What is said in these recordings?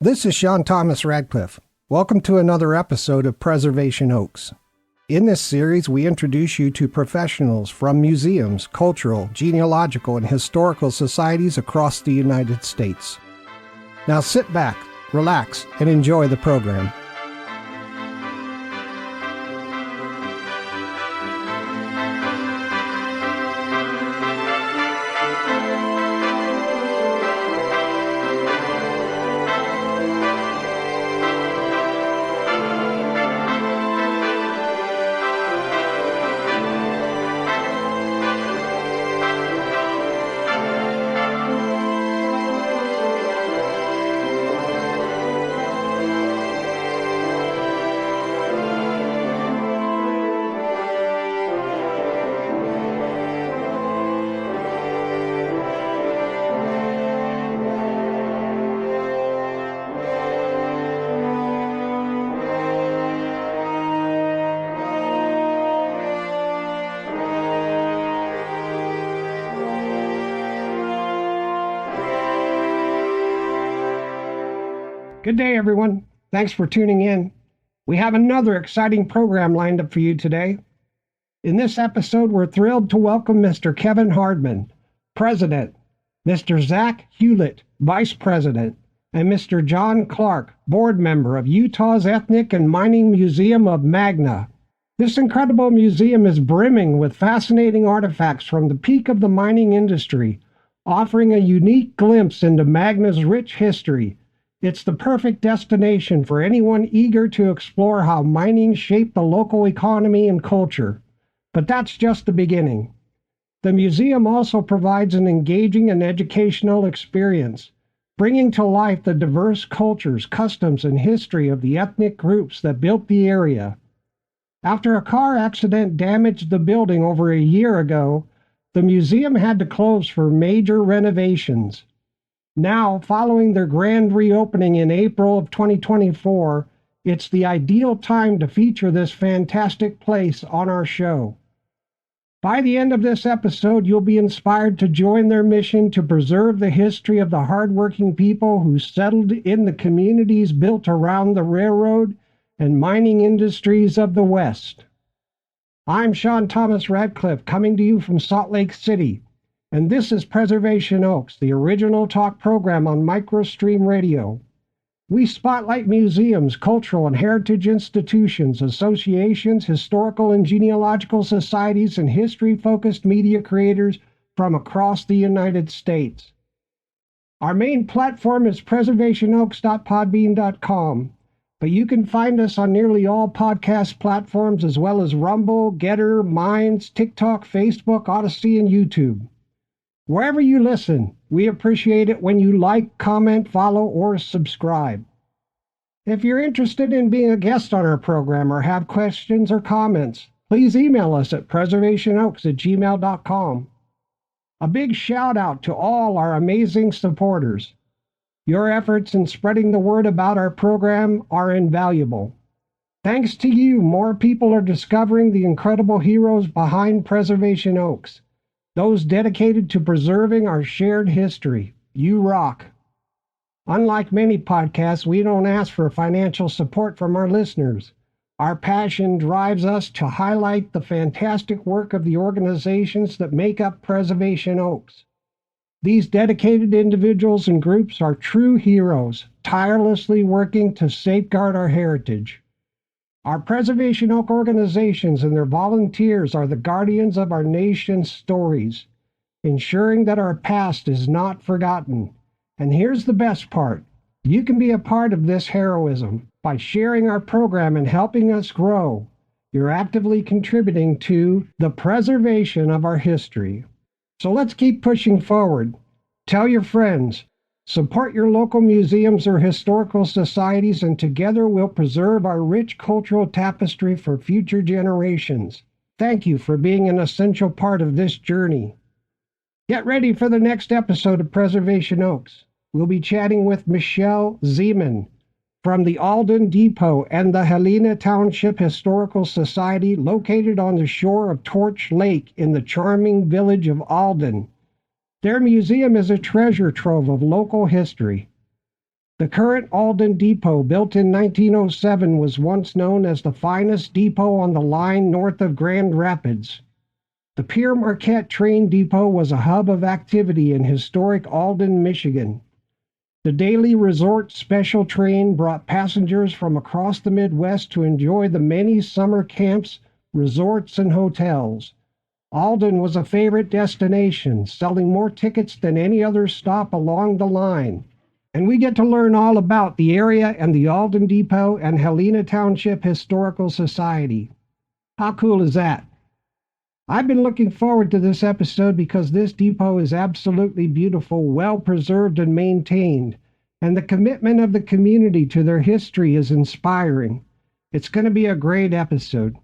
This is Sean Thomas Radcliff. Welcome to another episode of Preservation Oaks. In this series, we introduce you to professionals from museums, cultural, genealogical, and historical societies across the United States. Now sit back, relax, and enjoy the program. Good day, everyone. Thanks for tuning in. We have another exciting program lined up for you today. In this episode, we're thrilled to welcome Mr. Kevin Hardman, President, Mr. Zach Hewett, Vice President, and Mr. Jon Clark, Board Member of Utah's Ethnic and Mining Museum of Magna. This incredible museum is brimming with fascinating artifacts from the peak of the mining industry, offering a unique glimpse into Magna's rich history. It's the perfect destination for anyone eager to explore how mining shaped the local economy and culture. But that's just the beginning. The museum also provides an engaging and educational experience, bringing to life the diverse cultures, customs, and history of the ethnic groups that built the area. After a car accident damaged the building over a year ago, the museum had to close for major renovations. Now, following their grand reopening in April of 2024, it's the ideal time to feature this fantastic place on our show. By the end of this episode, you'll be inspired to join their mission to preserve the history of the hardworking people who settled in the communities built around the railroad and mining industries of the West. I'm Sean Thomas Radcliff, coming to you from Salt Lake City. And this is Preservation Oaks, the original talk program on MicroStream Radio. We spotlight museums, cultural and heritage institutions, associations, historical and genealogical societies, and history-focused media creators from across the United States. Our main platform is preservationoaks.podbean.com, but you can find us on nearly all podcast platforms as well as Rumble, Getter, Minds, TikTok, Facebook, Odyssey, and YouTube. Wherever you listen, we appreciate it when you like, comment, follow, or subscribe. If you're interested in being a guest on our program or have questions or comments, please email us at preservationoaks@gmail.com. A big shout out to all our amazing supporters. Your efforts in spreading the word about our program are invaluable. Thanks to you, more people are discovering the incredible heroes behind Preservation Oaks. Those dedicated to preserving our shared history. You rock. Unlike many podcasts, we don't ask for financial support from our listeners. Our passion drives us to highlight the fantastic work of the organizations that make up Preservation Oaks. These dedicated individuals and groups are true heroes, tirelessly working to safeguard our heritage. Our Preservation Oak organizations and their volunteers are the guardians of our nation's stories, ensuring that our past is not forgotten. And here's the best part. You can be a part of this heroism by sharing our program and helping us grow. You're actively contributing to the preservation of our history. So let's keep pushing forward. Tell your friends. Support your local museums or historical societies, and together we'll preserve our rich cultural tapestry for future generations. Thank you for being an essential part of this journey. Get ready for the next episode of Preservation Oaks. We'll be chatting with Michelle Zeman from the Alden Depot and the Helena Township Historical Society, located on the shore of Torch Lake in the charming village of Alden. Their museum is a treasure trove of local history. The current Alden Depot, built in 1907, was once known as the finest depot on the line north of Grand Rapids. The Pierre Marquette Train Depot was a hub of activity in historic Alden, Michigan. The daily resort special train brought passengers from across the Midwest to enjoy the many summer camps, resorts, and hotels. Alden was a favorite destination, selling more tickets than any other stop along the line. And we get to learn all about the area and the Alden Depot and Helena Township Historical Society. How cool is that? I've been looking forward to this episode because this depot is absolutely beautiful, well preserved and maintained, and the commitment of the community to their history is inspiring. It's going to be a great episode.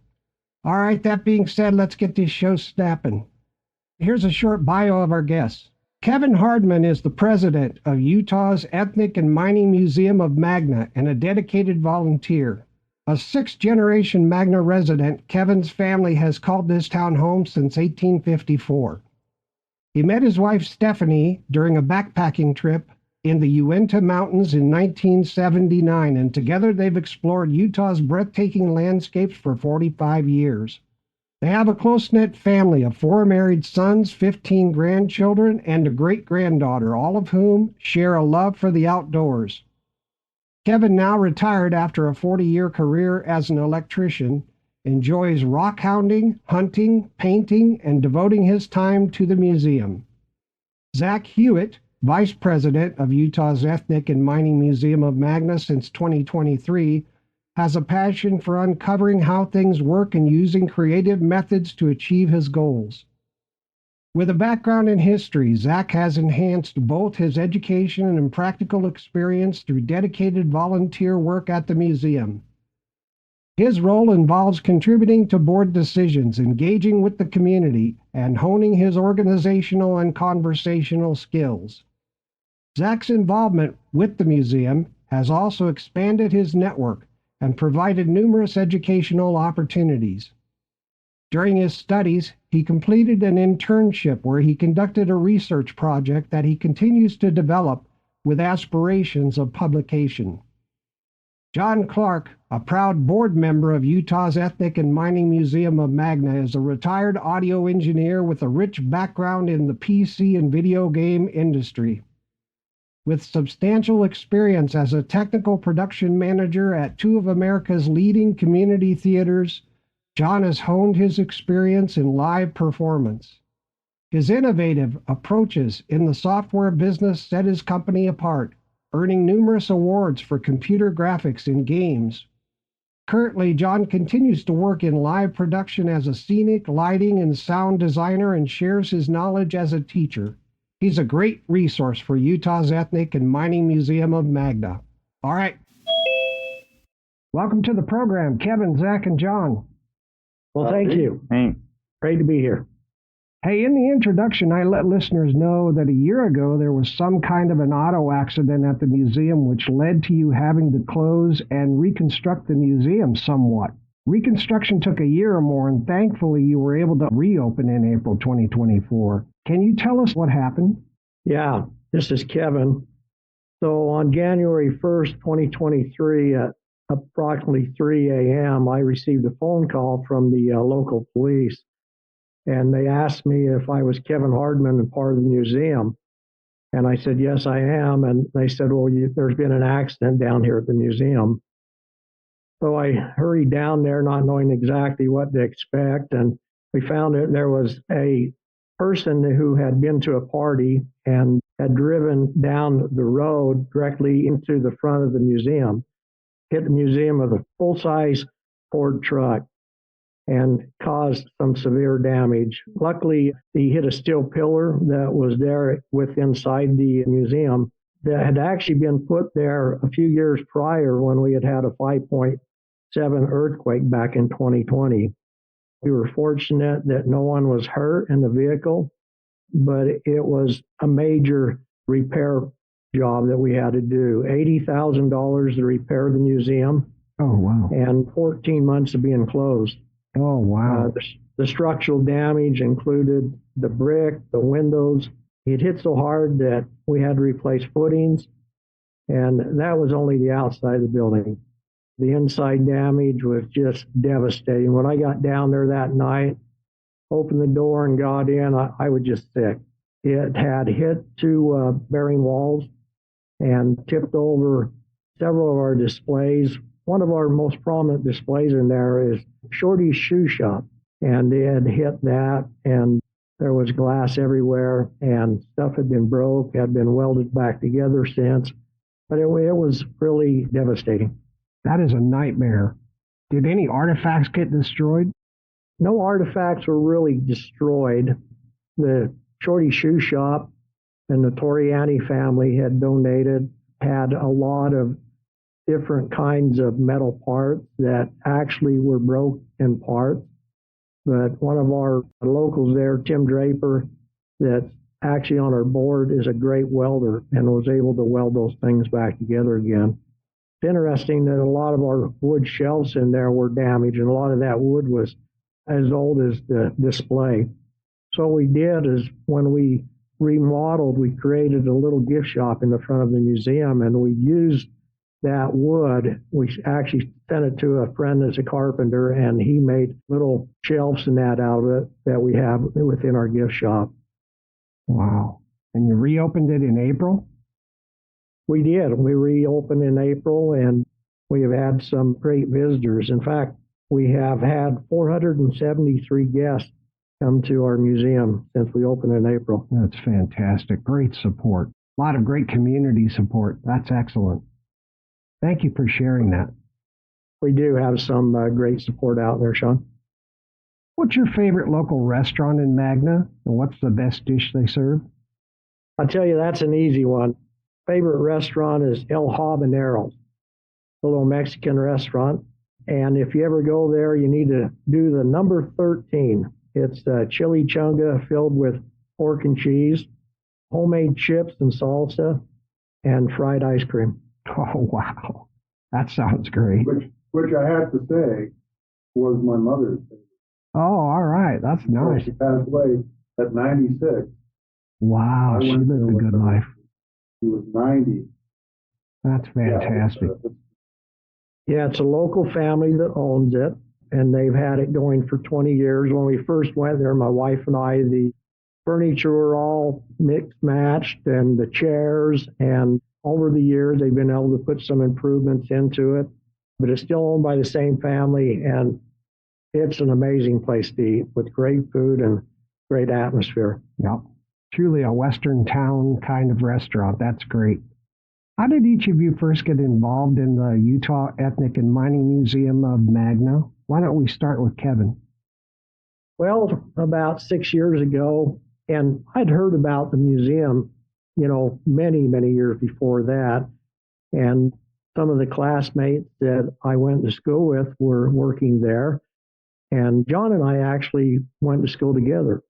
All right, that being said, let's get this show snapping. Here's a short bio of our guests. Kevin Hardman is the president of Utah's Ethnic and Mining Museum of Magna and a dedicated volunteer. A sixth-generation Magna resident, Kevin's family has called this town home since 1854. He met his wife Stephanie during a backpacking trip in the Uinta Mountains in 1979, and together they've explored Utah's breathtaking landscapes for 45 years. They have a close-knit family of 4 married sons, 15 grandchildren, and a great-granddaughter, all of whom share a love for the outdoors. Kevin, now retired after a 40-year career as an electrician, enjoys rock hounding, hunting, painting, and devoting his time to the museum. Zach Hewett, Vice President of Utah's Ethnic and Mining Museum of Magna since 2023, has a passion for uncovering how things work and using creative methods to achieve his goals. With a background in history, Zach has enhanced both his education and practical experience through dedicated volunteer work at the museum. His role involves contributing to board decisions, engaging with the community, and honing his organizational and conversational skills. Zach's involvement with the museum has also expanded his network and provided numerous educational opportunities. During his studies, he completed an internship where he conducted a research project that he continues to develop with aspirations of publication. Jon Clark, a proud board member of Utah's Ethnic and Mining Museum of Magna, is a retired audio engineer with a rich background in the PC and video game industry. With substantial experience as a technical production manager at 2 of America's leading community theaters, Jon has honed his experience in live performance. His innovative approaches in the software business set his company apart, earning numerous awards for computer graphics in games. Currently, Jon continues to work in live production as a scenic, lighting, and sound designer and shares his knowledge as a teacher. He's a great resource for Utah's Ethnic and Mining Museum of Magna. All right. Welcome to the program, Kevin, Zach, and Jon. Well, thank you. Hey. Great to be here. Hey, in the introduction, I let listeners know that a year ago there was some kind of an auto accident at the museum which led to you having to close and reconstruct the museum somewhat. Reconstruction took a year or more, and thankfully you were able to reopen in April 2024. Can you tell us what happened? Yeah, this is Kevin. So on January 1st, 2023, at approximately 3 a.m., I received a phone call from the local police, and they asked me if I was Kevin Hardman and part of the museum. And I said, yes, I am. And they said, well, there's been an accident down here at the museum. So I hurried down there not knowing exactly what to expect. And we found that there was a person who had been to a party and had driven down the road directly into the front of the museum, hit the museum with a full-size Ford truck and caused some severe damage. Luckily, he hit a steel pillar that was there inside the museum that had actually been put there a few years prior when we had a 5.7 earthquake back in 2020. We were fortunate that no one was hurt in the vehicle, but it was a major repair job that we had to do. $80,000 to repair the museum. Oh, wow. And 14 months of being closed. Oh, wow. The structural damage included the brick, the windows. It hit so hard that we had to replace footings. And that was only the outside of the building. The inside damage was just devastating. When I got down there that night, opened the door and got in, I was just sick. It had hit two bearing walls and tipped over several of our displays. One of our most prominent displays in there is Shorty's Shoe Shop, and it had hit that, and there was glass everywhere, and stuff had been broke, had been welded back together since, but it was really devastating. That is a nightmare. Did any artifacts get destroyed? No artifacts were really destroyed. The Shorty Shoe Shop and the Toriani family had donated, had a lot of different kinds of metal parts that actually were broke in parts. But one of our locals there, Tim Draper, that's actually on our board, is a great welder and was able to weld those things back together again. It's interesting that a lot of our wood shelves in there were damaged, and a lot of that wood was as old as the display. So what we did is when we remodeled, we created a little gift shop in the front of the museum, and we used that wood. We actually sent it to a friend that's a carpenter, and he made little shelves and that out of it that we have within our gift shop. Wow. And you reopened it in April? We did. We reopened in April, and we have had some great visitors. In fact, we have had 473 guests come to our museum since we opened in April. That's fantastic. Great support. A lot of great community support. That's excellent. Thank you for sharing that. We do have some great support out there, Sean. What's your favorite local restaurant in Magna, and what's the best dish they serve? I'll tell you, that's an easy one. Favorite restaurant is El Habanero, a little Mexican restaurant. And if you ever go there, you need to do the number 13. It's chili chunga filled with pork and cheese, homemade chips and salsa, and fried ice cream. Oh, wow. That sounds great. Which I have to say was my mother's favorite. Oh, all right. That's nice. She passed away at 96. Wow, she lived a good life. She was 90. That's fantastic. Yeah, it's a local family that owns it, and they've had it going for 20 years. When we first went there, my wife and I, the furniture were all mixed matched, and the chairs, and over the years, they've been able to put some improvements into it, but it's still owned by the same family, and it's an amazing place to eat with great food and great atmosphere. Yep. Truly a Western town kind of restaurant. That's great. How did each of you first get involved in the Utah Ethnic and Mining Museum of Magna? Why don't we start with Kevin? Well, about 6 years ago, and I'd heard about the museum, many, many years before that. And some of the classmates that I went to school with were working there. And Jon and I actually went to school together.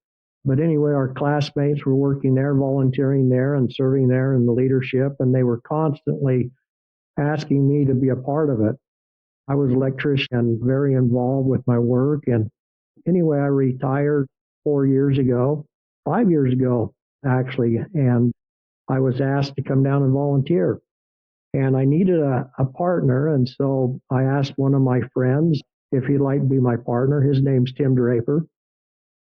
But anyway, our classmates were working there, volunteering there, and serving there in the leadership, and they were constantly asking me to be a part of it. I was an electrician, very involved with my work, and anyway, I retired 5 years ago, actually, and I was asked to come down and volunteer. And I needed a partner, and so I asked one of my friends if he'd like to be my partner. His name's Tim Draper.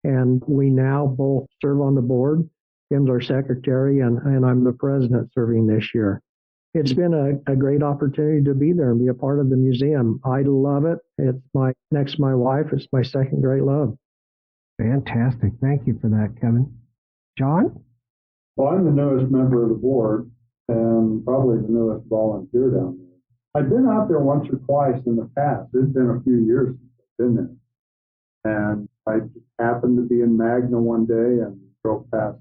And we now both serve on the board. Tim's our secretary, and I'm the president serving this year. It's been a great opportunity to be there and be a part of the museum. I love it. It's next to my wife, it's my second great love. Fantastic. Thank you for that, Kevin. Jon? Well, I'm the newest member of the board and probably the newest volunteer down there. I've been out there once or twice in the past. It's been a few years since I've been there. And I just happened to be in Magna one day and drove past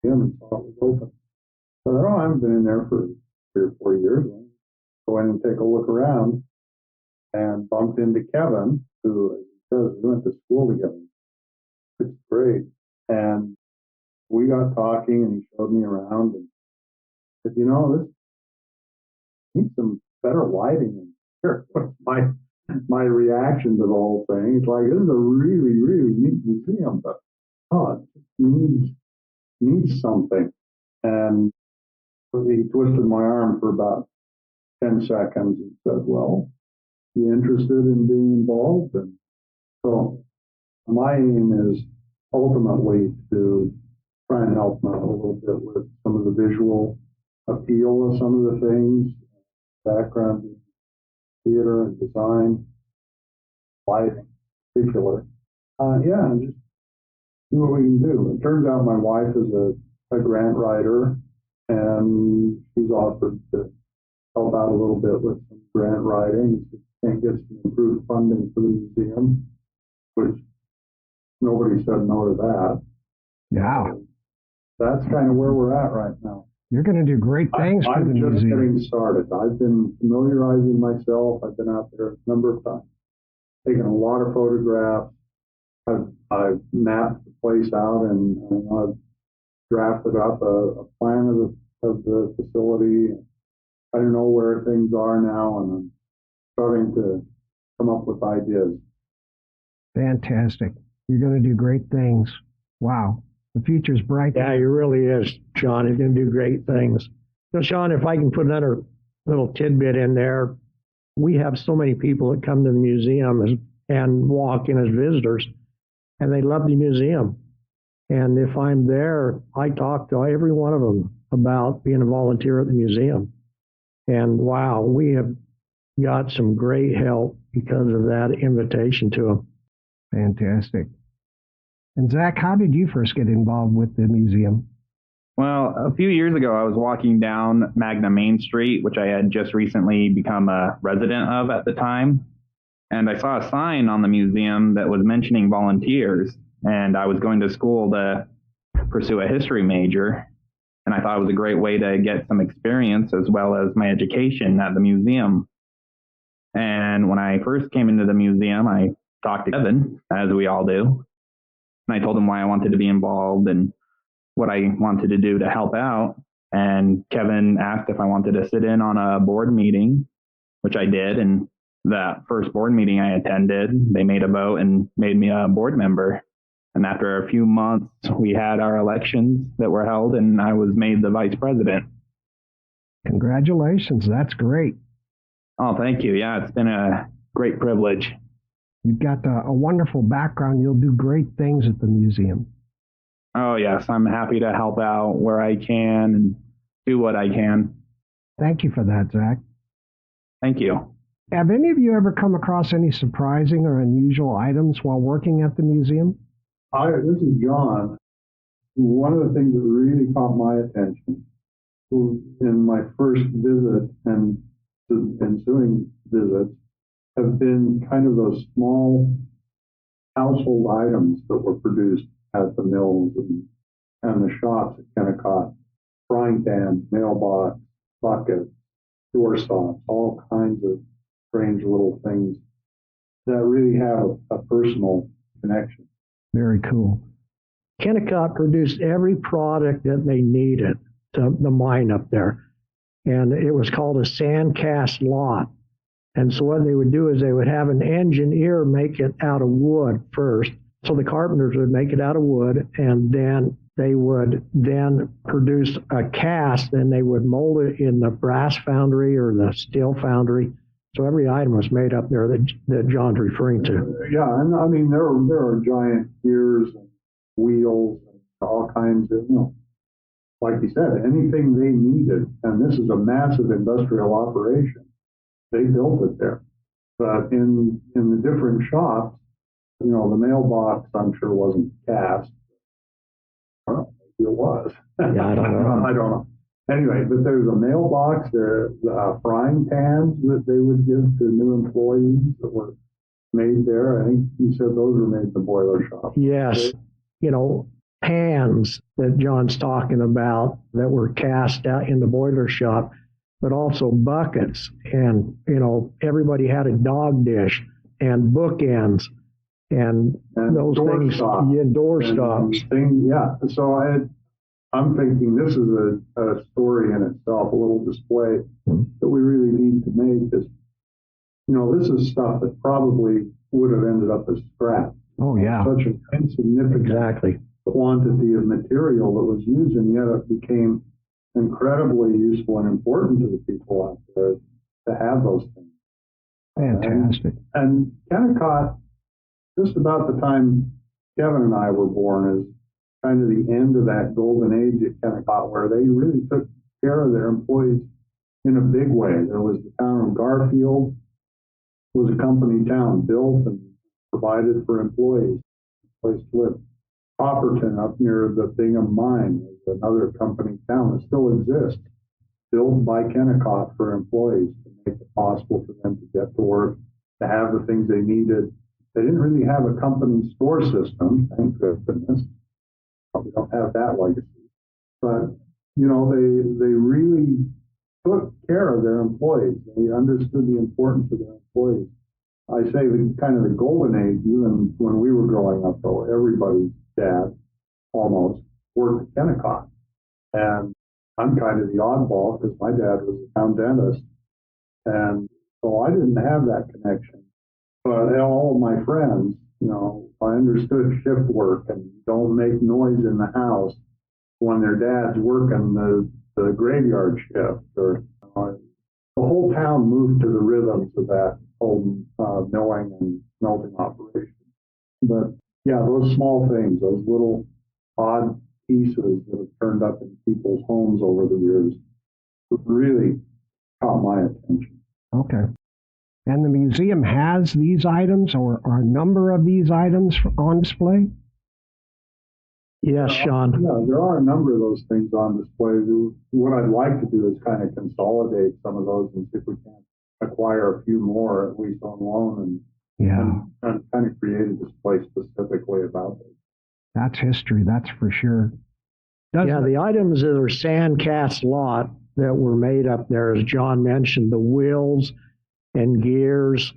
him and saw it was open. So I thought, I haven't been in there for 3 or 4 years. I'll go in and take a look around and bumped into Kevin, who says we went to school together. It's great. And we got talking and he showed me around and said, this needs some better lighting in here. What's my reaction to the whole thing? It's like, this is a really, really neat museum, but it just needs something. And He twisted my arm for about 10 seconds and said, well, you interested in being involved? And so my aim is ultimately to try and help them out a little bit with some of the visual appeal of some of the things, background in theater and design, lighting in particular. And just see what we can do. It turns out my wife is a grant writer, and she's offered to help out a little bit with some grant writing. She can't get some improved funding for the museum, which nobody said no to that. Yeah. So that's kind of where we're at right now. You're going to do great things for the I'm just museum. getting started. I've been familiarizing myself. I've been out there a number of times, taken a lot of photographs. I've mapped the place out, and I've drafted up a plan of the facility. I don't know where things are now, and I'm starting to come up with ideas. Fantastic. You're going to do great things. Wow. The future's bright. Yeah, he really is, Sean. He's going to do great things. So, Sean, if I can put another little tidbit in there, we have so many people that come to the museum and walk in as visitors, and they love the museum. And if I'm there, I talk to every one of them about being a volunteer at the museum. And wow, we have got some great help because of that invitation to them. Fantastic. And Zach, how did you first get involved with the museum? Well, a few years ago, I was walking down Magna Main Street, which I had just recently become a resident of at the time. And I saw a sign on the museum that was mentioning volunteers. And I was going to school to pursue a history major. And I thought it was a great way to get some experience as well as my education at the museum. And when I first came into the museum, I talked to Kevin, as we all do. And I told him why I wanted to be involved and what I wanted to do to help out. And Kevin asked if I wanted to sit in on a board meeting, which I did. And that first board meeting I attended, they made a vote and made me a board member. And after a few months, we had our elections that were held, and I was made the vice president. Congratulations. That's great. Oh, thank you. Yeah, it's been a great privilege. You've got a wonderful background. You'll do great things at the museum. Oh, yes. I'm happy to help out where I can and do what I can. Thank you for that, Zach. Thank you. Have any of you ever come across any surprising or unusual items while working at the museum? This is John. One of the things that really caught my attention in my first visit and the ensuing visits have been kind of those small household items that were produced at the mills and the shops at Kennecott. Frying pans, mailbox, buckets, doorstops, all kinds of strange little things that really have a personal connection. Very cool. Kennecott produced every product that they needed to the mine up there. And it was called a sand cast lot. And so what they would do is they would have an engineer make it out of wood first. So the carpenters would make it out of wood, and then they would then produce a cast, and they would mold it in the brass foundry or the steel foundry. So every item was made up there that John's referring to. Yeah, and I mean, there are giant gears and wheels and all kinds of, like you said, anything they needed. And this is a massive industrial operation. They built it there. But in the different shops, the mailbox, I'm sure, wasn't cast. I don't know, maybe it was. Yeah, I don't know. I don't know. Anyway, but there's a mailbox, there's frying pans that they would give to new employees that were made there. I think you said those were made in the boiler shop. Yes. Pans that John's talking about that were cast out in the boiler shop, but also buckets. And, everybody had a dog dish and bookends and those things. Yeah, door stops. Yeah. So I'm thinking this is a story in itself, a little display that we really need to make. Because, this is stuff that probably would have ended up as scrap. Oh, yeah. Such an insignificant quantity of material that was used, and yet it became incredibly useful and important to the people out there to have those things. Fantastic. And Kennecott, just about the time Kevin and I were born, is kind of the end of that golden age at Kennecott, where they really took care of their employees in a big way. There was the town of Garfield, was a company town built and provided for employees, a place to live. Popperton up near the Bingham Mine is another company town that still exists, built by Kennecott for employees to make it possible for them to get to work, to have the things they needed. They didn't really have a company store system, thank goodness. We don't have that legacy. But, you know, they really took care of their employees. They understood the importance of their employees. I say kind of the golden age, even when we were growing up, though, everybody's dad almost worked at Kennecott. And I'm kind of the oddball because my dad was a town dentist. And so I didn't have that connection. But all of my friends, you know, I understood shift work and don't make noise in the house when their dad's working the graveyard shift. Or the whole town moved to the rhythms of that whole milling and smelting operation. But yeah, those small things, those little odd pieces that have turned up in people's homes over the years really caught my attention. Okay. And the museum has these items or a number of these items on display? Yes, Sean. Yeah, there are a number of those things on display. What I'd like to do is kind of consolidate some of those and see if we can acquire a few more, at least on loan, and kind of create a display specifically about it. That's history, that's for sure. The items that are sandcast lot that were made up there, as John mentioned, the wheels and gears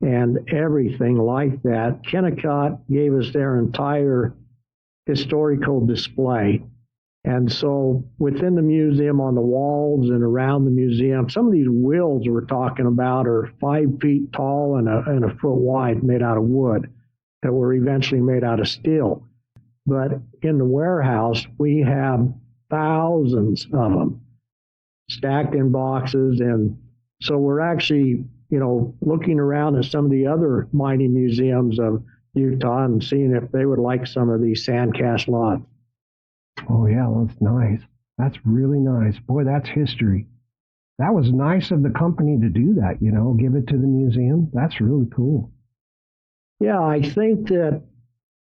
and everything like that. Kennecott gave us their entire historical display. And so within the museum, on the walls and around the museum, some of these wheels we're talking about are 5 feet tall and a foot wide, made out of wood, that were eventually made out of steel. But in the warehouse, we have thousands of them stacked in boxes. And so we're actually, you know, looking around at some of the other mining museums of Utah and seeing if they would like some of these sandcast lots. Oh, yeah, that's nice. That's really nice. Boy, that's history. That was nice of the company to do that, you know, give it to the museum. That's really cool. Yeah, I think that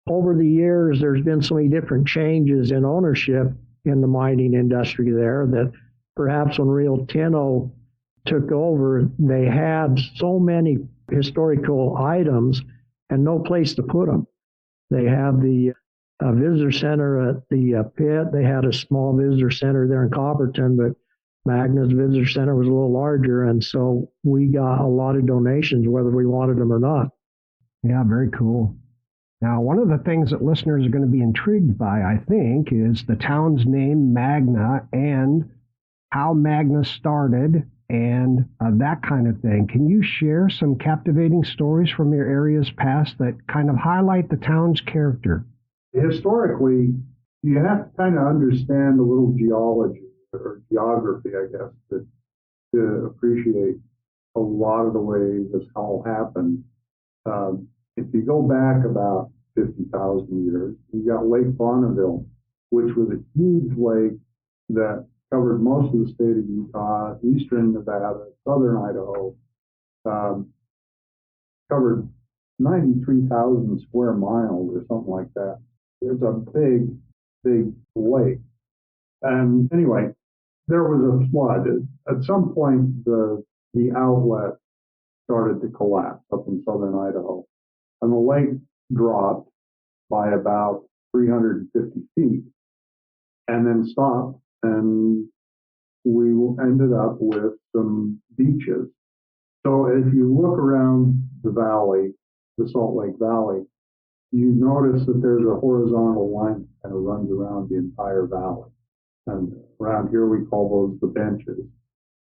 over the years, there's been so many different changes in ownership in the mining industry there that perhaps when Rio Tinto took over, they had so many historical items and no place to put them. They have the visitor center at the pit. They had a small visitor center there in Copperton, but Magna's visitor center was a little larger, and so we got a lot of donations, whether we wanted them or not. Yeah, very cool. Now, one of the things that listeners are going to be intrigued by, I think, is the town's name, Magna, and how Magna started and that kind of thing. Can you share some captivating stories from your area's past that kind of highlight the town's character? Historically, you have to kind of understand a little geology or geography, I guess, to appreciate a lot of the way this all happened. If you go back about 50,000 years, you got Lake Bonneville, which was a huge lake that covered most of the state of Utah, eastern Nevada, southern Idaho, covered 93,000 square miles or something like that. It's a big, big lake. And anyway, there was a flood. At some point, the outlet started to collapse up in southern Idaho. And the lake dropped by about 350 feet and then stopped. And we ended up with some beaches. So if you look around the valley, the Salt Lake Valley, you notice that there's a horizontal line that kind of runs around the entire valley. And around here we call those the benches.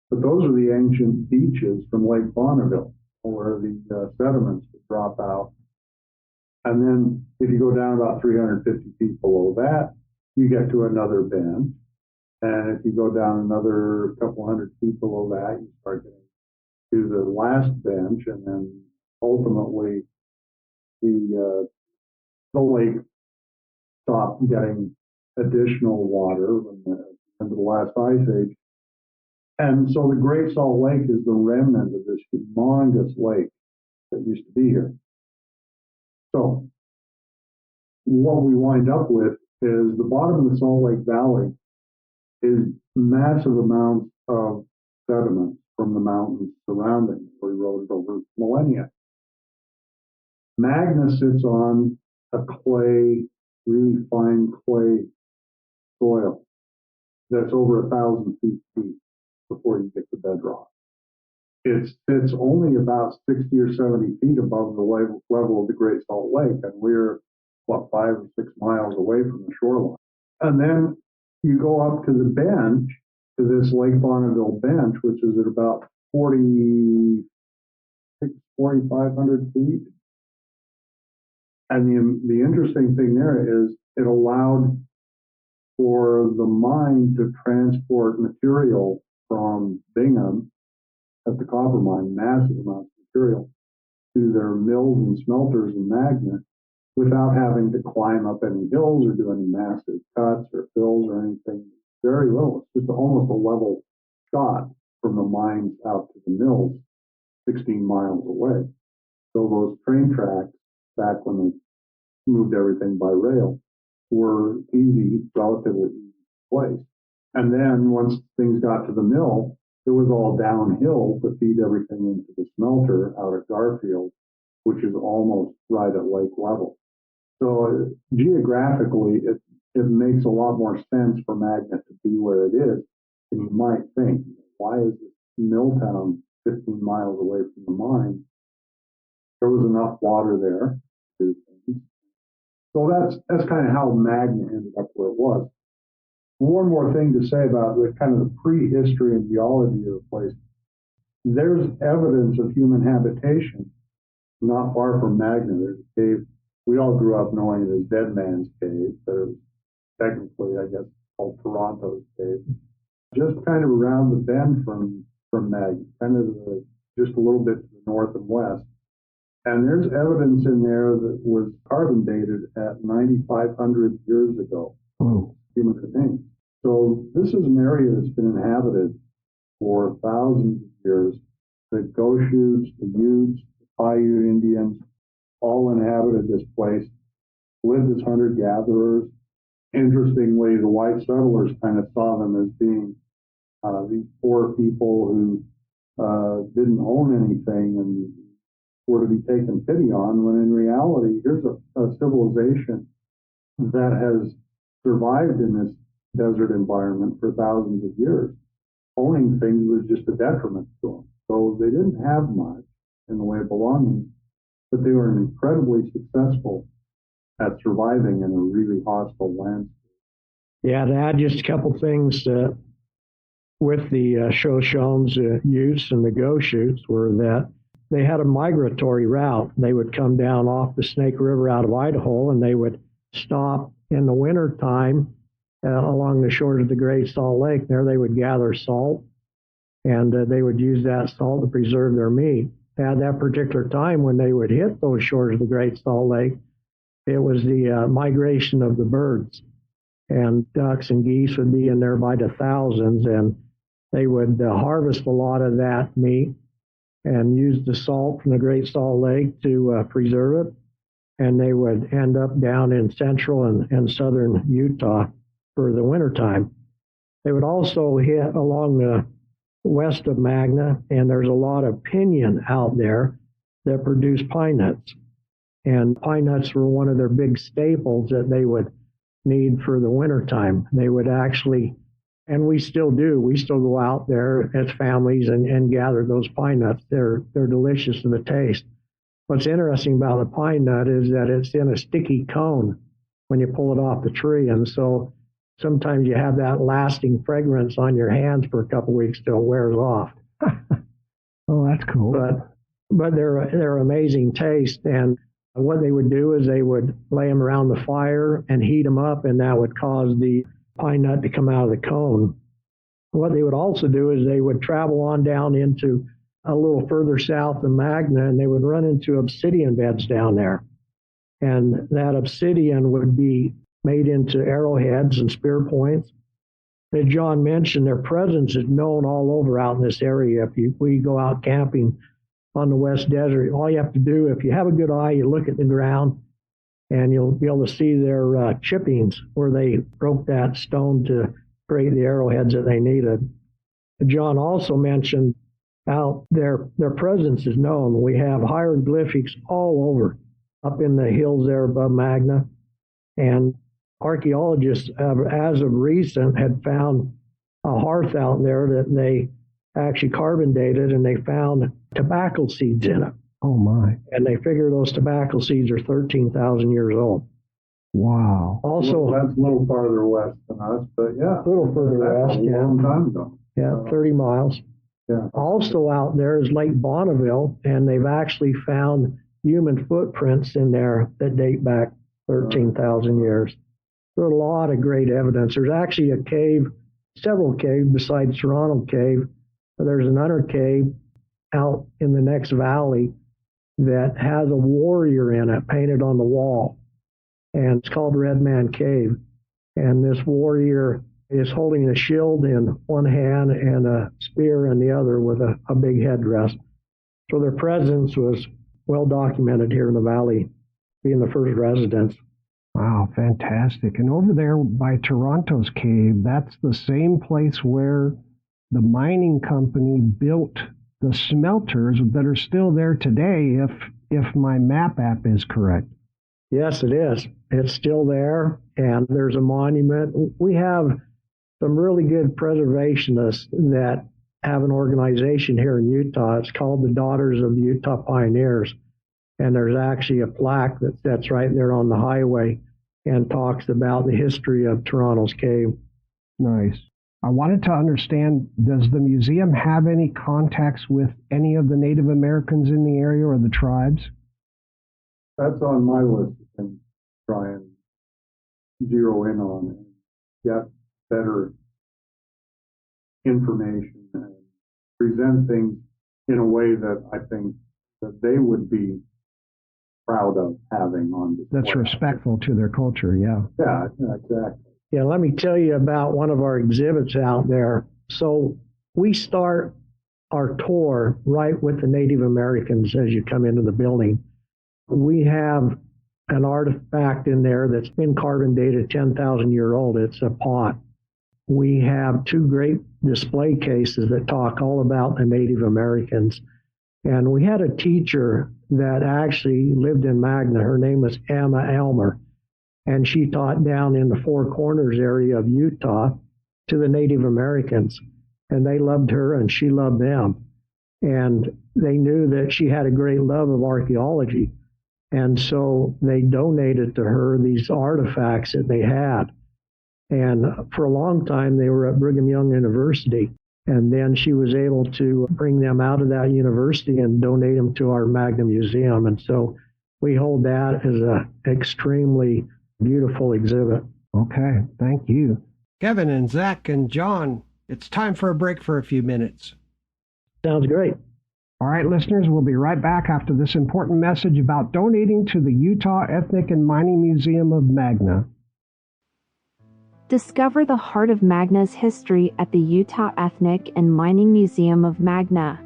But those are the ancient beaches from Lake Bonneville, where the sediments would drop out. And then if you go down about 350 feet below that, you get to another bend. And if you go down another couple hundred feet below that, you start getting to the last bench, and then ultimately the lake stopped getting additional water when the end of the last ice age. And so the Great Salt Lake is the remnant of this humongous lake that used to be here. So what we wind up with is the bottom of the Salt Lake Valley is massive amounts of sediment from the mountains surrounding, where eroded over millennia. Magna sits on a clay, really fine clay soil that's over 1,000 feet deep before you get to bedrock. It sits only about 60 or 70 feet above the level of the Great Salt Lake, and we're, 5 or 6 miles away from the shoreline. And then you go up to the bench, to this Lake Bonneville bench, which is at about 4,500 feet. And the interesting thing there is it allowed for the mine to transport material from Bingham at the copper mine, massive amounts of material, to their mills and smelters in Magna without having to climb up any hills or do any massive cuts or fills or anything. Very little. It's just almost a level shot from the mines out to the mills 16 miles away. So those train tracks, back when they moved everything by rail, were easy, relatively easy to place. And then once things got to the mill, it was all downhill to feed everything into the smelter out at Garfield, which is almost right at lake level. So geographically, it makes a lot more sense for Magna to be where it is than you might think. Why is this mill town 15 miles away from the mine? There was enough water there to do things. So that's kind of how Magna ended up where it was. One more thing to say about the kind of the prehistory and geology of the place. There's evidence of human habitation not far from Magna. There's a cave. We all grew up knowing it as Dead Man's Cave, but it was technically, I guess, called Toronto's Cave. Just kind of around the bend from Magna, kind of just a little bit to the north and west. And there's evidence in there that was carbon dated at 9,500 years ago. Oh. Human remains. So this is an area that's been inhabited for thousands of years. The Goshutes, the Utes, the Paiute Indians all inhabited this place, lived as hunter-gatherers. Interestingly, the white settlers kind of saw them as being these poor people who didn't own anything and were to be taken pity on, when in reality, here's a civilization that has survived in this desert environment for thousands of years. Owning things was just a detriment to them. So they didn't have much in the way of belongings, but they were incredibly successful at surviving in a really hostile landscape. Yeah, to add just a couple things with the Shoshones, Utes, and the Goshutes were that they had a migratory route. They would come down off the Snake River out of Idaho, and they would stop in the wintertime along the shores of the Great Salt Lake. There they would gather salt, and they would use that salt to preserve their meat. At that particular time, when they would hit those shores of the Great Salt Lake, it was the migration of the birds. And ducks and geese would be in there by the thousands, and they would harvest a lot of that meat and use the salt from the Great Salt Lake to preserve it. And they would end up down in central and southern Utah for the wintertime. They would also hit along the west of Magna, and there's a lot of pinyon out there that produce pine nuts. And pine nuts were one of their big staples that they would need for the wintertime. They would actually, and we still do, we still go out there as families and gather those pine nuts. They're delicious to the taste. What's interesting about the pine nut is that it's in a sticky cone when you pull it off the tree. And so sometimes you have that lasting fragrance on your hands for a couple weeks till it wears off. Oh, that's cool. But they're amazing taste. And what they would do is they would lay them around the fire and heat them up, and that would cause the pine nut to come out of the cone. What they would also do is they would travel on down into a little further south of Magna, and they would run into obsidian beds down there. And that obsidian would be made into arrowheads and spear points. As Jon mentioned, their presence is known all over out in this area. We go out camping on the West Desert, all you have to do, if you have a good eye, you look at the ground, and you'll be able to see their chippings where they broke that stone to create the arrowheads that they needed. Jon also mentioned how their presence is known. We have hieroglyphics all over, up in the hills there above Magna, and archaeologists, as of recent, had found a hearth out there that they actually carbon dated, and they found tobacco seeds in it. Oh my. And they figure those tobacco seeds are 13,000 years old. Wow. Also, that's a little farther west than us, but yeah. A little further west, yeah. A long time ago. Yeah, 30 miles. Yeah. Also out there is Lake Bonneville, and they've actually found human footprints in there that date back 13,000 years. There's a lot of great evidence. There's actually a cave, several caves besides Toronto Cave. There's another cave out in the next valley that has a warrior in it painted on the wall. And it's called Red Man Cave. And this warrior is holding a shield in one hand and a spear in the other with a big headdress. So their presence was well documented here in the valley, being the first residents. Wow, fantastic. And over there by Toronto's cave, that's the same place where the mining company built the smelters that are still there today, if my map app is correct. Yes, it is. It's still there, and there's a monument. We have some really good preservationists that have an organization here in Utah. It's called the Daughters of the Utah Pioneers, and there's actually a plaque that sits right there on the highway and talks about the history of Toronto's cave. Nice. I wanted to understand, does the museum have any contacts with any of the Native Americans in the area or the tribes? That's on my list of things to try and zero in on and get better information and present things in a way that I think that they would be proud of having on display. That's respectful to their culture, yeah. Yeah, exactly. Yeah, let me tell you about one of our exhibits out there. So we start our tour right with the Native Americans as you come into the building. We have an artifact in there that's been carbon dated 10,000 year old. It's a pot. We have two great display cases that talk all about the Native Americans. And we had a teacher that actually lived in Magna. Her name was Emma Elmer. And she taught down in the Four Corners area of Utah to the Native Americans. And they loved her and she loved them. And they knew that she had a great love of archaeology. And so they donated to her these artifacts that they had. And for a long time, they were at Brigham Young University. And then she was able to bring them out of that university and donate them to our Magna Museum. And so we hold that as an extremely beautiful exhibit. Okay, thank you. Kevin and Zach and Jon, it's time for a break for a few minutes. Sounds great. All right, listeners, we'll be right back after this important message about donating to the Utah Ethnic and Mining Museum of Magna. Discover the heart of Magna's history at the Utah Ethnic and Mining Museum of Magna.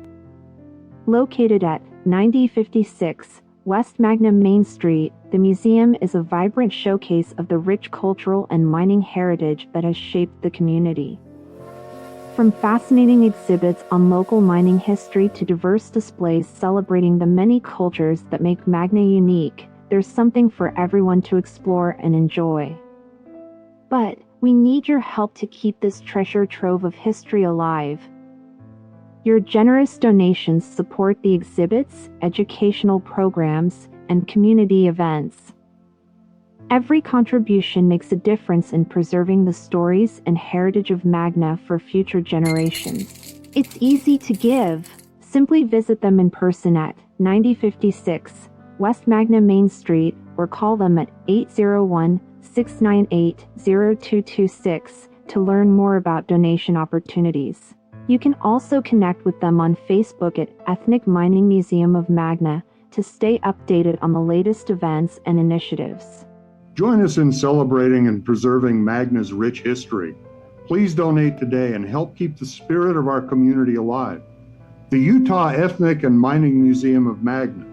Located at 9056 West Magna Main Street, the museum is a vibrant showcase of the rich cultural and mining heritage that has shaped the community. From fascinating exhibits on local mining history to diverse displays celebrating the many cultures that make Magna unique, there's something for everyone to explore and enjoy. But we need your help to keep this treasure trove of history alive. Your generous donations support the exhibits, educational programs, and community events. Every contribution makes a difference in preserving the stories and heritage of Magna for future generations. It's easy to give. Simply visit them in person at 9056 West Magna Main Street or call them at 801 603E025-698-0226 to learn more about donation opportunities. You can also connect with them on Facebook at Ethnic Mining Museum of Magna to stay updated on the latest events and initiatives. Join us in celebrating and preserving Magna's rich history. Please donate today and help keep the spirit of our community alive. The Utah Ethnic and Mining Museum of Magna,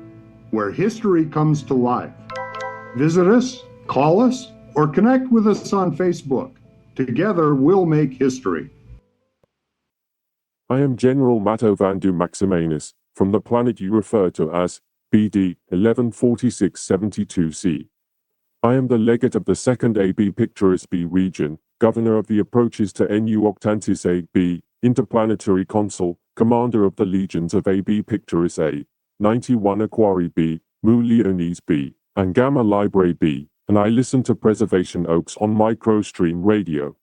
where history comes to life. Visit us, call us, or connect with us on Facebook. Together, we'll make history. I am General Matto Vandu Maximanus, from the planet you refer to as BD 114672C. I am the legate of the 2nd AB Picturis B region, governor of the approaches to NU Octantis A B, interplanetary consul, commander of the legions of AB Picturis A, 91 Aquari B, Mu Leonis B, and Gamma Librae B, and I listen to Preservation Oaks on Microstream Radio.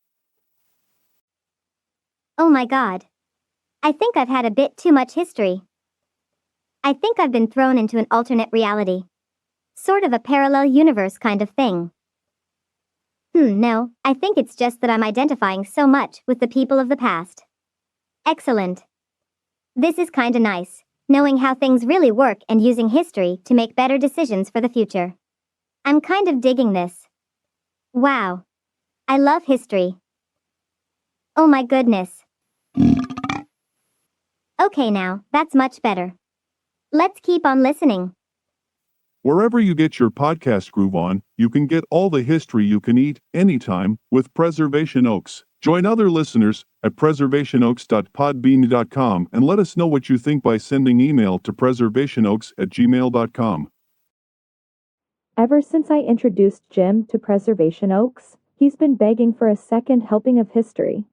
Oh my God. I think I've had a bit too much history. I think I've been thrown into an alternate reality. Sort of a parallel universe kind of thing. No, I think it's just that I'm identifying so much with the people of the past. Excellent. This is kinda nice, knowing how things really work and using history to make better decisions for the future. I'm kind of digging this. Wow. I love history. Oh my goodness. Okay now, that's much better. Let's keep on listening. Wherever you get your podcast groove on, you can get all the history you can eat anytime with Preservation Oaks. Join other listeners at preservationoaks.podbean.com and let us know what you think by sending email to preservationoaks@gmail.com. Ever since I introduced Jim to Preservation Oaks, he's been begging for a second helping of history.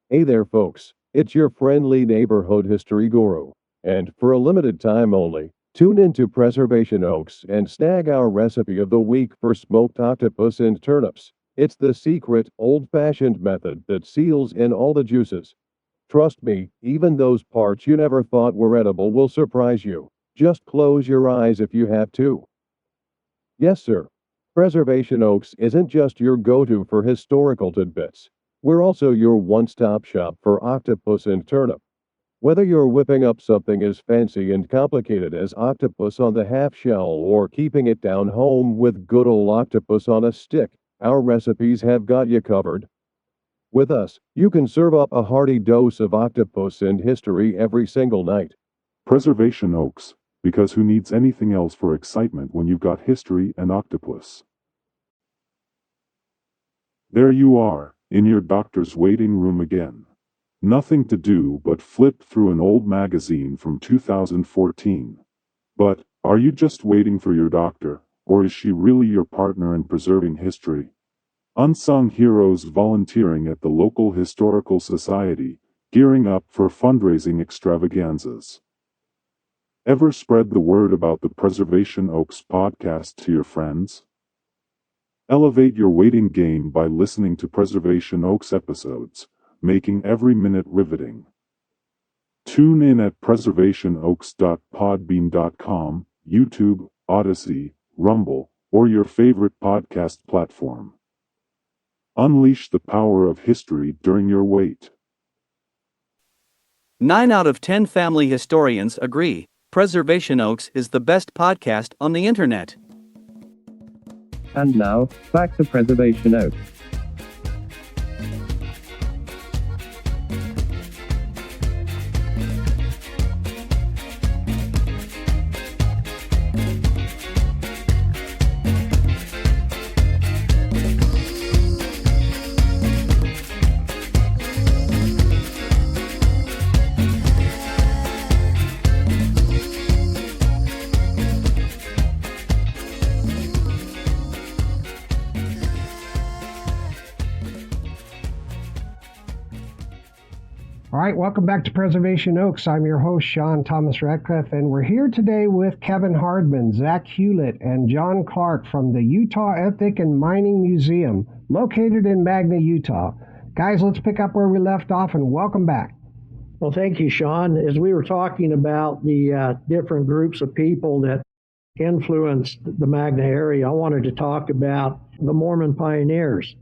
Hey there, folks. It's your friendly neighborhood history guru. And for a limited time only, tune into Preservation Oaks and snag our recipe of the week for smoked octopus and turnips. It's the secret, old-fashioned method that seals in all the juices. Trust me, even those parts you never thought were edible will surprise you. Just close your eyes if you have to. Yes, sir. Preservation Oaks isn't just your go-to for historical tidbits. We're also your one-stop shop for octopus and turnip. Whether you're whipping up something as fancy and complicated as octopus on the half shell or keeping it down home with good old octopus on a stick, our recipes have got you covered. With us, you can serve up a hearty dose of octopus and history every single night. Preservation Oaks, because who needs anything else for excitement when you've got history and octopus? There you are, in your doctor's waiting room again. Nothing to do but flip through an old magazine from 2014. But, are you just waiting for your doctor, or is she really your partner in preserving history? Unsung heroes volunteering at the local historical society, gearing up for fundraising extravaganzas. Ever spread the word about the Preservation Oaks podcast to your friends? Elevate your waiting game by listening to Preservation Oaks episodes, making every minute riveting. Tune in at preservationoaks.podbean.com, YouTube, Odyssey, Rumble, or your favorite podcast platform. Unleash the power of history during your wait. 9 out of 10 family historians agree Preservation Oaks is the best podcast on the internet. And now, back to Preservation Oaks. All right, welcome back to Preservation Oaks. I'm your host, Sean Thomas Radcliff, and we're here today with Kevin Hardman, Zach Hewett, and Jon Clark from the Utah Ethnic and Mining Museum, located in Magna, Utah. Guys, let's pick up where we left off, and welcome back. Well, thank you, Sean. As we were talking about the different groups of people that influenced the Magna area, I wanted to talk about the Mormon pioneers,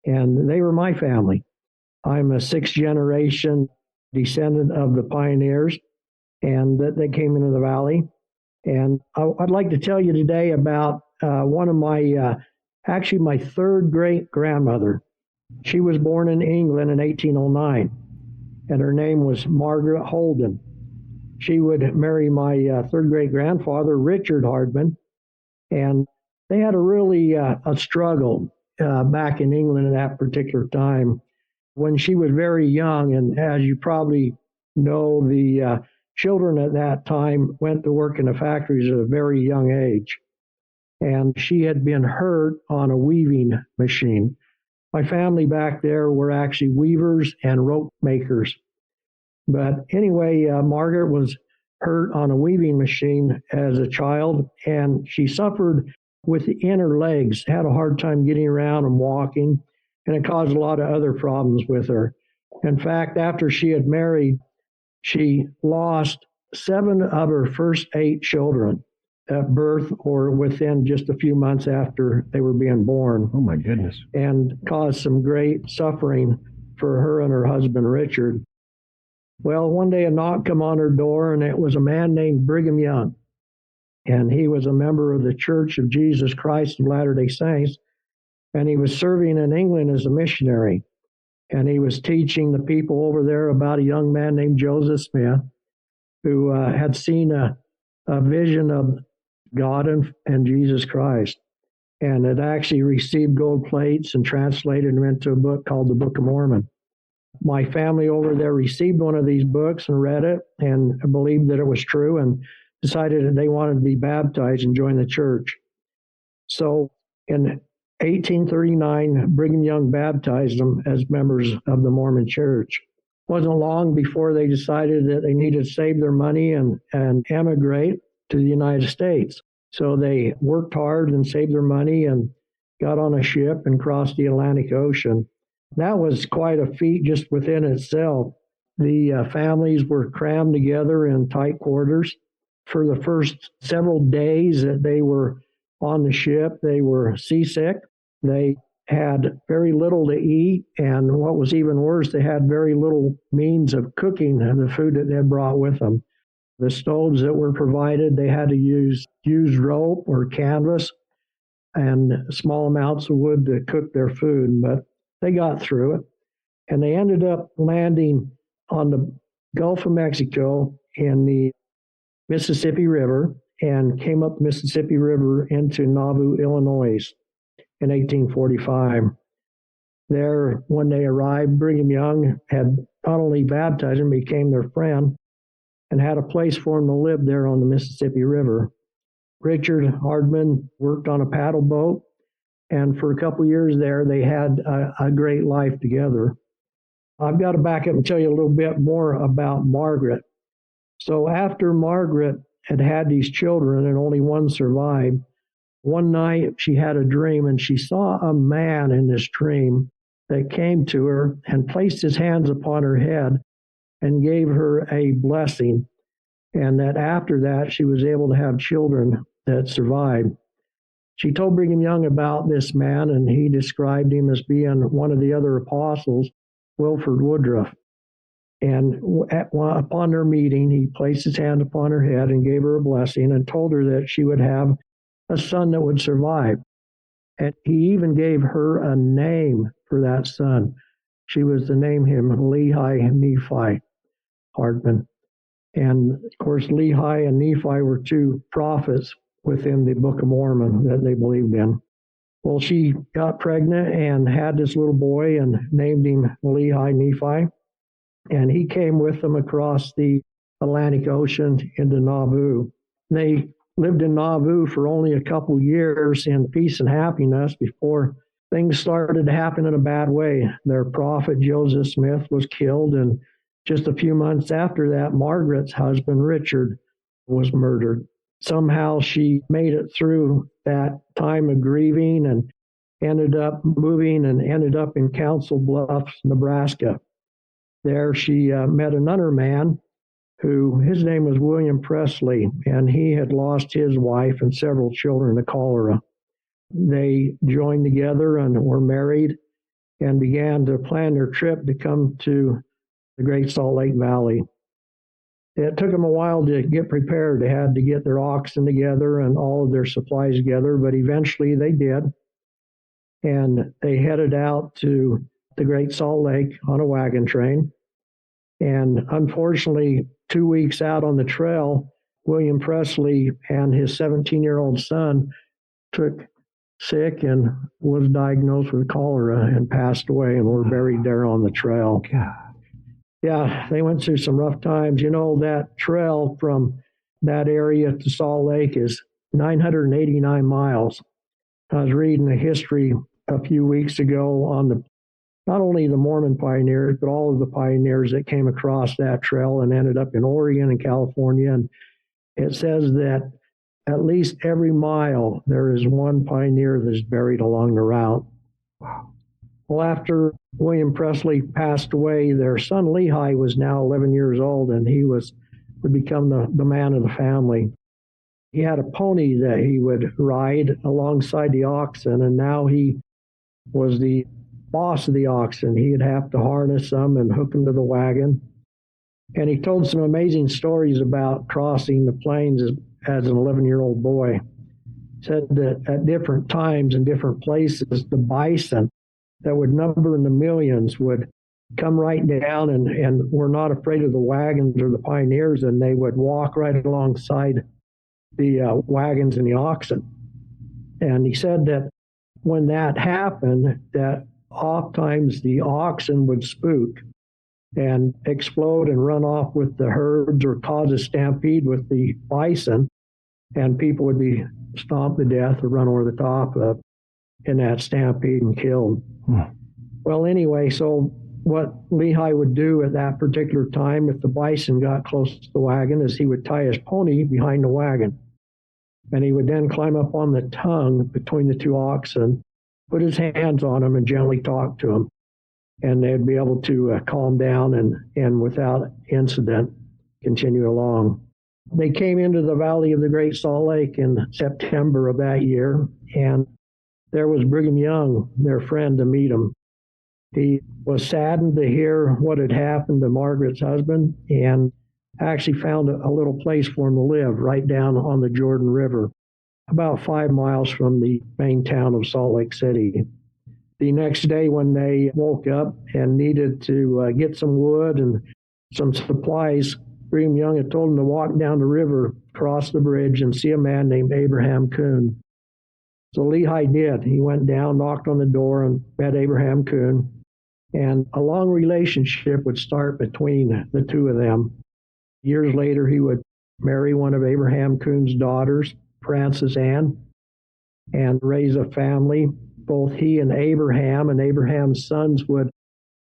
and they were my family. I'm a sixth generation descendant of the pioneers, and they came into the valley. And I'd like to tell you today about one of actually my third great grandmother. She was born in England in 1809, and her name was Margaret Holden. She would marry my third great grandfather, Richard Hardman, and they had a struggle back in England at that particular time when she was very young. And as you probably know, the children at that time went to work in the factories at a very young age. And she had been hurt on a weaving machine. My family back there were actually weavers and rope makers. But anyway, Margaret was hurt on a weaving machine as a child, and she suffered with the inner legs, had a hard time getting around and walking, and it caused a lot of other problems with her. In fact, after she had married, she lost 7 of her first 8 children at birth or within just a few months after they were being born. Oh, my goodness. And caused some great suffering for her and her husband, Richard. Well, one day a knock come on her door, and it was a man named Brigham Young. And he was a member of the Church of Jesus Christ of Latter-day Saints, and he was serving in England as a missionary. And he was teaching the people over there about a young man named Joseph Smith, who had seen a vision of God and Jesus Christ, and had actually received gold plates and translated them into a book called the Book of Mormon. My family over there received one of these books and read it and believed that it was true and decided that they wanted to be baptized and join the church. So in 1839, Brigham Young baptized them as members of the Mormon Church. It wasn't long before they decided that they needed to save their money and emigrate to the United States. So they worked hard and saved their money and got on a ship and crossed the Atlantic Ocean. That was quite a feat just within itself. The families were crammed together in tight quarters. For the first several days that they were on the ship, they were seasick. They had very little to eat, and what was even worse, they had very little means of cooking the food that they had brought with them. The stoves that were provided, they had to use used rope or canvas and small amounts of wood to cook their food, but they got through it. And they ended up landing on the Gulf of Mexico in the Mississippi River and came up the Mississippi River into Nauvoo, Illinois in 1845. There, when they arrived, Brigham Young had not only baptized them, became their friend, and had a place for them to live there on the Mississippi River. Richard Hardman worked on a paddle boat, and for a couple of years there, they had a great life together. I've got to back up and tell you a little bit more about Margaret. So after Margaret had these children and only one survived, one night she had a dream, and she saw a man in this dream that came to her and placed his hands upon her head and gave her a blessing, and that after that she was able to have children that survived. She told Brigham Young about this man, and he described him as being one of the other apostles, Wilford Woodruff. And upon their meeting, he placed his hand upon her head and gave her a blessing and told her that she would have a son that would survive. And he even gave her a name for that son. She was to name him Lehi Nephi Hardman. And of course, Lehi and Nephi were 2 prophets within the Book of Mormon that they believed in. Well, she got pregnant and had this little boy and named him Lehi Nephi. And he came with them across the Atlantic Ocean into Nauvoo. They lived in Nauvoo for only a couple years in peace and happiness before things started to happen in a bad way. Their prophet, Joseph Smith, was killed, and just a few months after that, Margaret's husband, Richard, was murdered. Somehow she made it through that time of grieving and ended up moving and ended up in Council Bluffs, Nebraska. There she met another man who his name was William Presley, and he had lost his wife and several children to cholera. They joined together and were married and began to plan their trip to come to the Great Salt Lake Valley. It took them a while to get prepared. They had to get their oxen together and all of their supplies together, but eventually they did. And they headed out to the Great Salt Lake on a wagon train. And unfortunately, 2 weeks out on the trail, William Presley and his 17-year-old son took sick and was diagnosed with cholera and passed away and were buried there on the trail. God. Yeah, they went through some rough times. You know, that trail from that area to Salt Lake is 989 miles. I was reading a history a few weeks ago on not only the Mormon pioneers, but all of the pioneers that came across that trail and ended up in Oregon and California. And it says that at least every mile there is one pioneer that's buried along the route. Wow. Well, after William Presley passed away, their son Lehi was now 11 years old, and he would become the man of the family. He had a pony that he would ride alongside the oxen, and now he was the boss of the oxen. He'd have to harness them and hook them to the wagon. And he told some amazing stories about crossing the plains as an 11-year-old boy. He said that at different times and different places, the bison that would number in the millions would come right down and were not afraid of the wagons or the pioneers, and they would walk right alongside the wagons and the oxen. And he said that when that happened, that oftentimes the oxen would spook and explode and run off with the herds or cause a stampede with the bison, and people would be stomped to death or run over the top of in that stampede and killed. Well, anyway, so what Lehi would do at that particular time, if the bison got close to the wagon, is he would tie his pony behind the wagon. And he would then climb up on the tongue between the two oxen, put his hands on them and gently talk to them. And they'd be able to calm down and without incident continue along. They came into the valley of the Great Salt Lake in September of that year, and there was Brigham Young, their friend, to meet them. He was saddened to hear what had happened to Margaret's husband and actually found a little place for him to live right down on the Jordan River, about 5 miles from the main town of Salt Lake City. The next day when they woke up and needed to get some wood and some supplies, Brigham Young had told them to walk down the river, cross the bridge, and see a man named Abraham Coon. So Lehi did. He went down, knocked on the door, and met Abraham Coon. And a long relationship would start between the two of them. Years later, he would marry one of Abraham Coon's daughters, Frances Ann, and raise a family. Both he and Abraham's sons would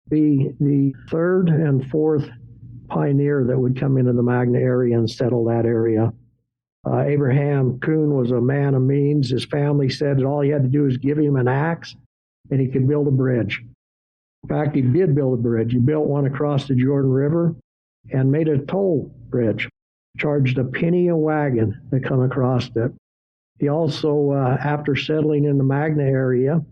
be the third and fourth pioneer that would come into the Magna area and settle that area. Abraham Coon was a man of means. His family said that all he had to do was give him an axe and he could build a bridge. In fact, he did build a bridge. He built one across the Jordan River and made a toll bridge, charged a penny a wagon to come across it. He also, after settling in the Magna area,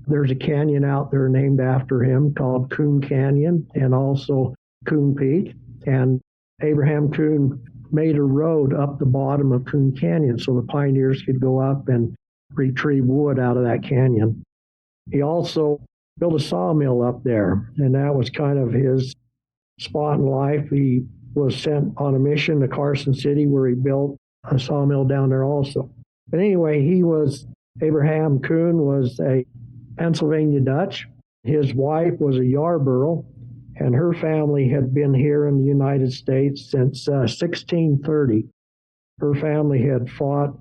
there's a canyon out there named after him called Coon Canyon and also Coon Peak. And Abraham Coon made a road up the bottom of Coon Canyon so the pioneers could go up and retrieve wood out of that canyon. He also built a sawmill up there, and that was kind of his spot in life. He was sent on a mission to Carson City where he built a sawmill down there also. But anyway, Abraham Coon was a Pennsylvania Dutch. His wife was a Yarborough, and her family had been here in the United States since 1630. Her family had fought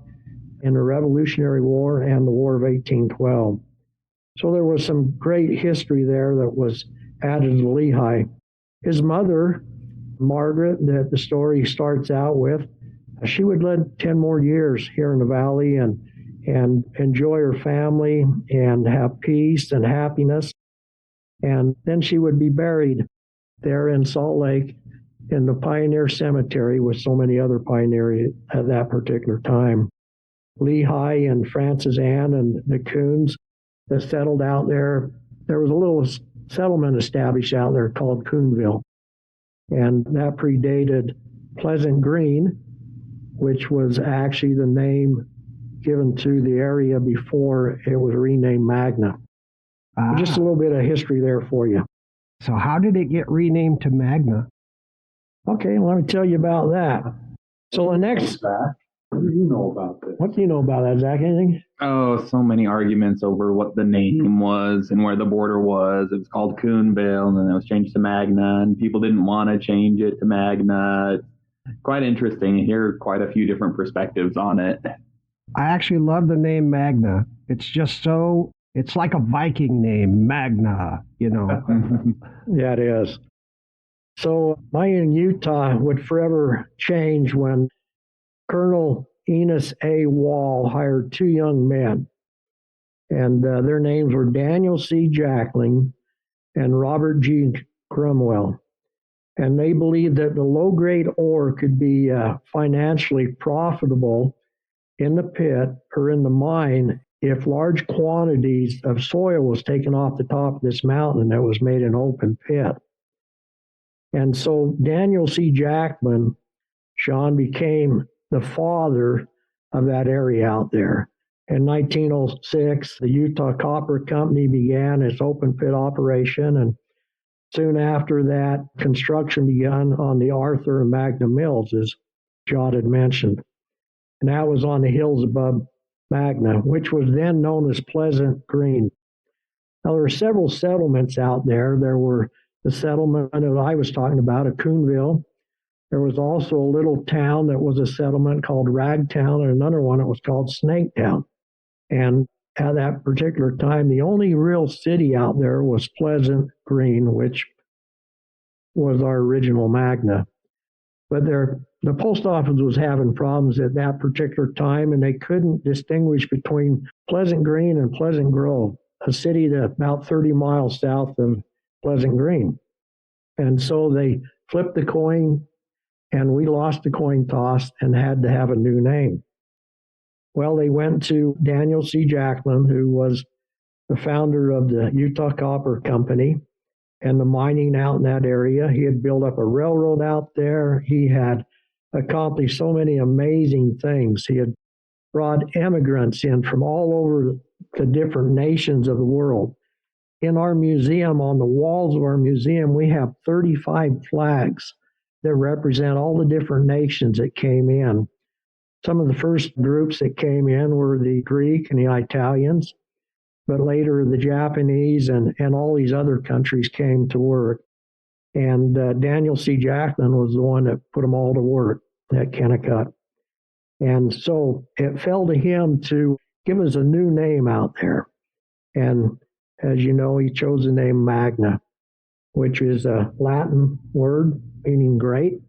in the Revolutionary War and the War of 1812. So there was some great history there that was added to Lehi. His mother, Margaret, that the story starts out with, she would live 10 more years here in the valley and enjoy her family and have peace and happiness. And then she would be buried there in Salt Lake in the Pioneer Cemetery with so many other pioneers at that particular time. Lehigh and Francis Ann and the Coons that settled out there. There was a little settlement established out there called Coonville, and that predated Pleasant Green, which was actually the name given to the area before it was renamed Magna. Just a little bit of history there for you. So how did it get renamed to Magna? Okay, let me tell you about that. So the next... What do you know about this? What do you know about that, Zach? Anything? Oh, so many arguments over what the name was and where the border was. It was called Coonville, and then it was changed to Magna, and people didn't want to change it to Magna. It's quite interesting. You hear quite a few different perspectives on it. I actually love the name Magna. It's just so, it's like a Viking name, Magna, you know. Yeah, it is. So Mining Utah would forever change when Colonel Enos A. Wall hired two young men, and their names were Daniel C. Jackling and Robert G. Cromwell. And they believed that the low-grade ore could be financially profitable in the pit or in the mine if large quantities of soil was taken off the top of this mountain that was made an open pit. And so Daniel C. Jackman, Sean, became the father of that area out there. In 1906, the Utah Copper Company began its open pit operation, and soon after that, construction began on the Arthur and Magna mills, as John had mentioned. And that was on the hills above Magna, which was then known as Pleasant Green. Now, there were several settlements out there. There were the settlement that I was talking about, at Coonville. There was also a little town that was a settlement called Ragtown, and another one that was called Snaketown. And at that particular time, the only real city out there was Pleasant Green, which was our original Magna. But the post office was having problems at that particular time, and they couldn't distinguish between Pleasant Green and Pleasant Grove, a city that's about 30 miles south of Pleasant Green. And so they flipped the coin, and we lost the coin toss and had to have a new name. Well, they went to Daniel C. Jackman, who was the founder of the Utah Copper Company and the mining out in that area. He had built up a railroad out there. He had accomplished so many amazing things. He had brought immigrants in from all over the different nations of the world. In our museum, on the walls of our museum, we have 35 flags that represent all the different nations that came in. Some of the first groups that came in were the Greek and the Italians, but later the Japanese and all these other countries came to work. And Daniel C. Jackman was the one that put them all to work at Kennecott. And so it fell to him to give us a new name out there. And as you know, he chose the name Magna, which is a Latin word meaning great,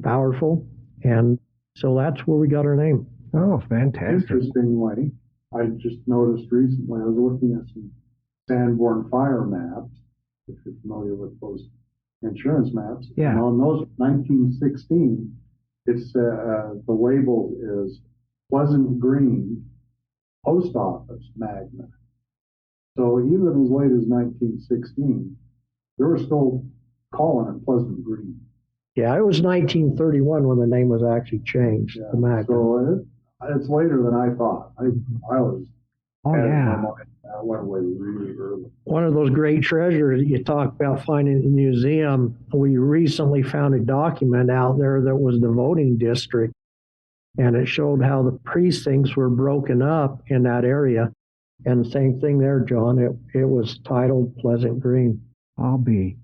powerful. And so that's where we got our name. Oh, fantastic. Interestingly, I just noticed recently, I was looking at some Sanborn fire maps, if you're familiar with those insurance maps. Yeah. And on those 1916, it's the label is Pleasant Green Post Office Magna. So even as late as 1916, they were still calling it Pleasant Green. Yeah, it was 1931 when the name was actually changed to Magna. So it's later than I thought. I was. Oh, yeah. I went away really early. One of those great treasures that you talk about finding in the museum, we recently found a document out there that was the voting district, and it showed how the precincts were broken up in that area. And same thing there, John. It was titled Pleasant Green. I'll be.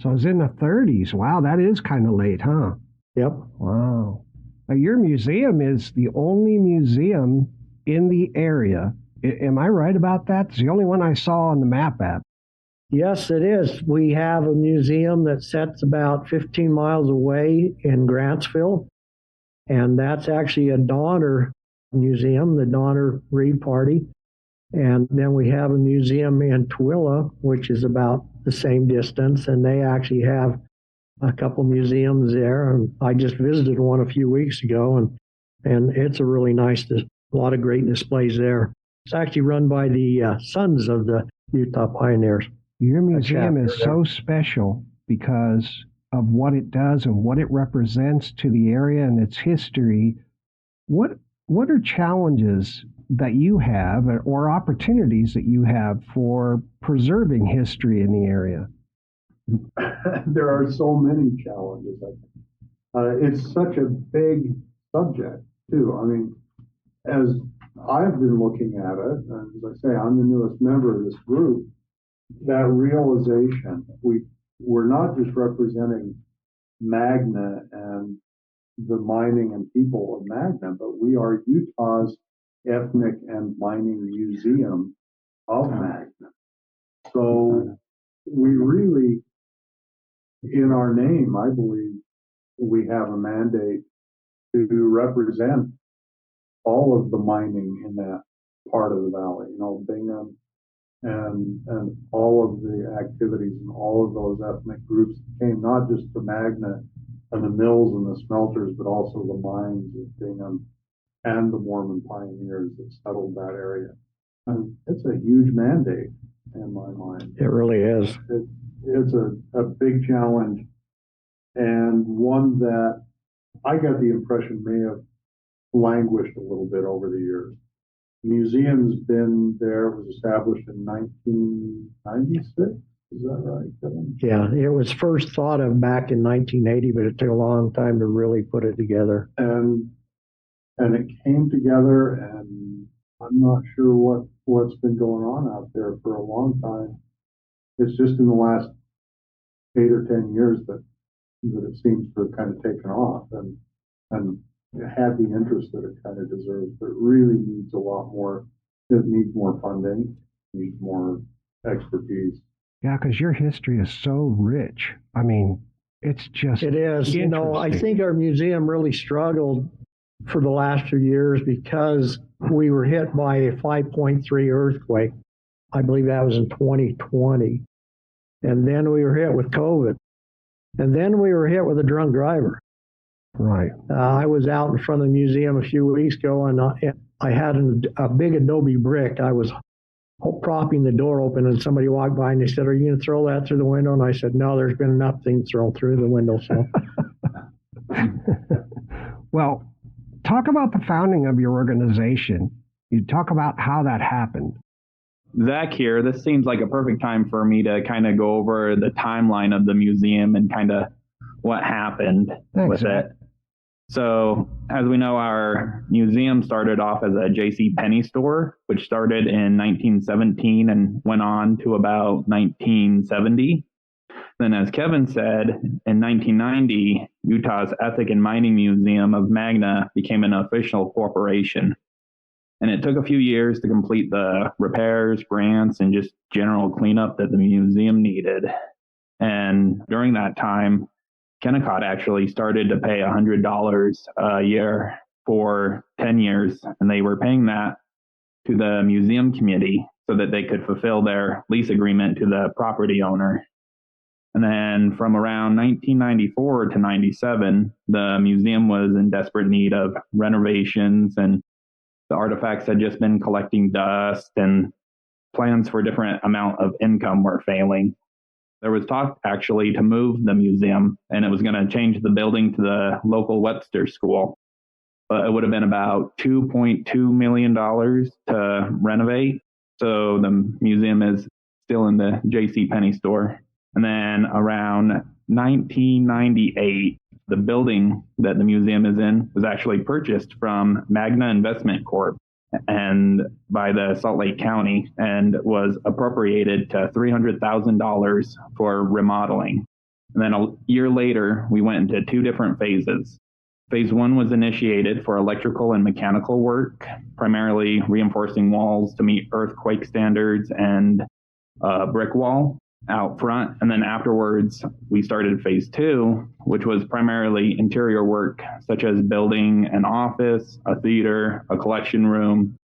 So it's in the 30s. Wow, that is kind of late, huh? Yep. Wow. Your museum is the only museum in the area. Am I right about that? It's the only one I saw on the map app. Yes, it is. We have a museum that sits about 15 miles away in Grantsville, and that's actually a Donner museum, the Donner Reed Party. And then we have a museum in Tooele, which is about the same distance, and they actually have a couple museums there, and I just visited one a few weeks ago, and it's a really nice, a lot of great displays there. It's actually run by the sons of the Utah pioneers. Your museum is so special because of what it does and what it represents to the area and its history. What are challenges that you have or opportunities that you have for preserving history in the area? There are so many challenges, I think. It's such a big subject, too. I mean, as I've been looking at it, and as I say, I'm the newest member of this group, that realization, we're not just representing Magna and the mining and people of Magna, but we are Utah's ethnic and mining museum of Magna. So we really, in our name, I believe we have a mandate to represent all of the mining in that part of the valley, Bingham and all of the activities and all of those ethnic groups that came not just to Magna and the mills and the smelters, but also the mines of Bingham and the Mormon pioneers that settled that area. And it's a huge mandate in my mind. It really is. It's a big challenge, and one that I got the impression may have languished a little bit over the years. The museum's been there, was established in 1996. Is that right, Kevin? Yeah, it was first thought of back in 1980, but it took a long time to really put it together. And it came together, and I'm not sure what's been going on out there for a long time. It's just in the last 8 or 10 years that it seems to have kind of taken off and had the interest that it kind of deserves, but it really needs a lot more. It needs more funding, needs more expertise. Yeah, because your history is so rich. I mean, it's just It is. I think our museum really struggled for the last few years because we were hit by a 5.3 earthquake. I believe that was in 2020. And then we were hit with COVID. And then we were hit with a drunk driver. Right. I was out in front of the museum a few weeks ago, and I had a big adobe brick. I was propping the door open, and somebody walked by and they said, "Are you going to throw that through the window?" And I said, "No, there's been enough things thrown through the window." So, well, talk about the founding of your organization. You talk about how that happened. Zach here. This seems like a perfect time for me to kind of go over the timeline of the museum and kind of what happened with it. So, as we know, our museum started off as a J.C. Penney store, which started in 1917 and went on to about 1970. Then, as Kevin said, in 1990, Utah's Ethic and Mining Museum of Magna became an official corporation. And it took a few years to complete the repairs, grants, and just general cleanup that the museum needed. And during that time, Kennecott actually started to pay $100 a year for 10 years, and they were paying that to the museum committee so that they could fulfill their lease agreement to the property owner. And then from around 1994 to 97, the museum was in desperate need of renovations, and the artifacts had just been collecting dust, and plans for different amount of income were failing. There was talk actually to move the museum, and it was going to change the building to the local Webster School. But it would have been about $2.2 million to renovate. So the museum is still in the J.C. Penney store. And then around 1998, the building that the museum is in was actually purchased from Magna Investment Corp. and by the Salt Lake County and was appropriated to $300,000 for remodeling. And then a year later, we went into two different phases. Phase one was initiated for electrical and mechanical work, primarily reinforcing walls to meet earthquake standards and a brick wall out front. And then afterwards, we started phase two, which was primarily interior work, such as building an office, a theater, a collection room,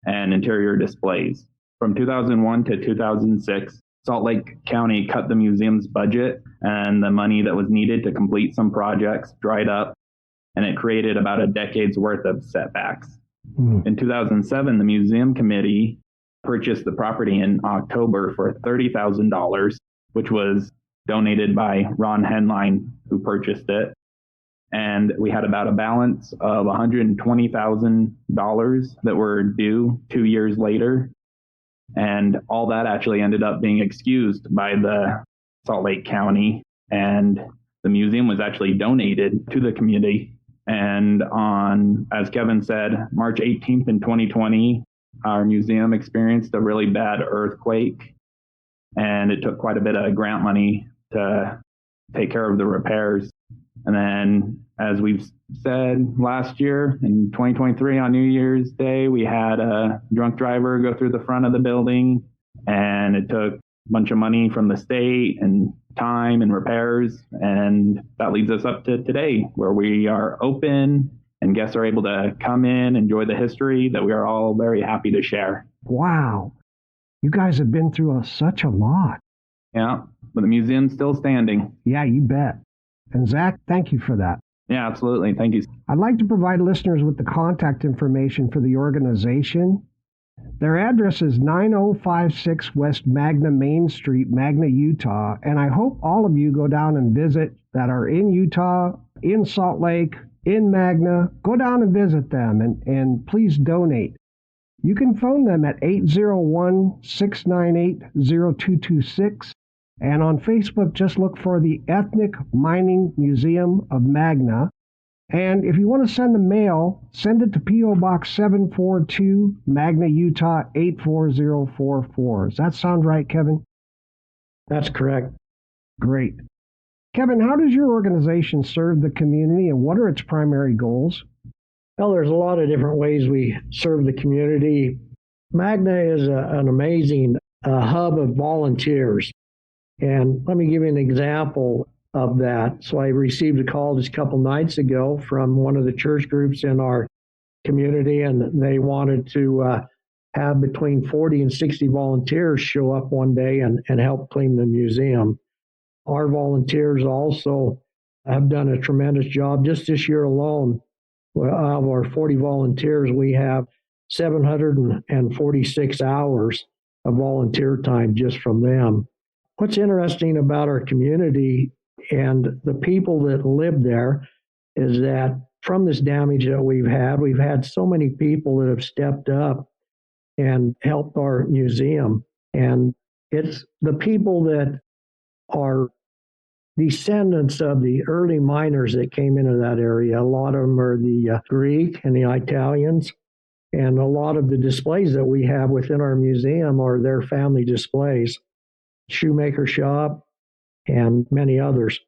and interior displays. From 2001 to 2006, Salt Lake County cut the museum's budget, and the money that was needed to complete some projects dried up, and it created about a decade's worth of setbacks. In 2007, the museum committee purchased the property in October for $30,000, which was donated by Ron Henline, who purchased it. And we had about a balance of $120,000 that were due 2 years later. And all that actually ended up being excused by the Salt Lake County. And the museum was actually donated to the community. And on, as Kevin said, March 18th in 2020, our museum experienced a really bad earthquake. And it took quite a bit of grant money to take care of the repairs. And then, as we've said, last year in 2023 on New Year's Day, we had a drunk driver go through the front of the building, and it took a bunch of money from the state and time and repairs. And that leads us up to today, where we are open and guests are able to come in, enjoy the history that we are all very happy to share. Wow. You guys have been through such a lot. Yeah, but the museum's still standing. Yeah, you bet. And Zach, thank you for that. Yeah, absolutely. Thank you. I'd like to provide listeners with the contact information for the organization. Their address is 9056 West Magna Main Street, Magna, Utah. And I hope all of you go down and visit that are in Utah, in Salt Lake, in Magna. Go down and visit them and please donate. You can phone them at 801-698-0226. And on Facebook, just look for the Ethnic Mining Museum of Magna. And if you want to send a mail, send it to P.O. Box 742, Magna, Utah 84044. Does that sound right, Kevin? That's correct. Great. Kevin, how does your organization serve the community and what are its primary goals? Well, there's a lot of different ways we serve the community. Magna is an amazing hub of volunteers. And let me give you an example of that. So I received a call just a couple nights ago from one of the church groups in our community, and they wanted to have between 40 and 60 volunteers show up one day and help clean the museum. Our volunteers also have done a tremendous job. Just this year alone, of our 40 volunteers, we have 746 hours of volunteer time just from them. What's interesting about our community and the people that live there is that from this damage that we've had so many people that have stepped up and helped our museum. And it's the people that are descendants of the early miners that came into that area. A lot of them are the Greek and the Italians. And a lot of the displays that we have within our museum are their family displays. Shoemaker shop, and many others.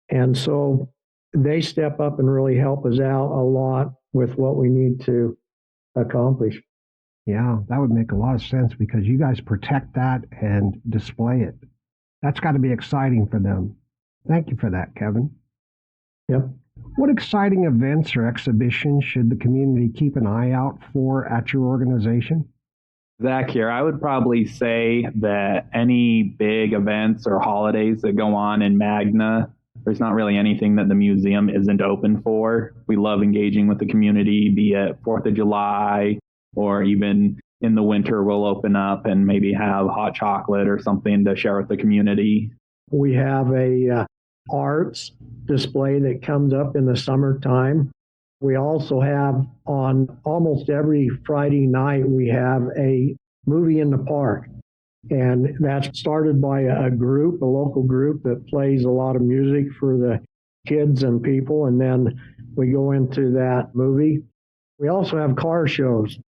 And so they step up and really help us out a lot with what we need to accomplish. Yeah, that would make a lot of sense because you guys protect that and display it. That's got to be exciting for them. Thank you for that, Kevin. Yep. What exciting events or exhibitions should the community keep an eye out for at your organization? Zach here. I would probably say that any big events or holidays that go on in Magna, there's not really anything that the museum isn't open for. We love engaging with the community, be it 4th of July, or even in the winter, we'll open up and maybe have hot chocolate or something to share with the community. We have a arts display that comes up in the summertime. We also have on almost every Friday night, we have a movie in the park. And that's started by a group, a local group that plays a lot of music for the kids and people. And then we go into that movie. We also have car shows.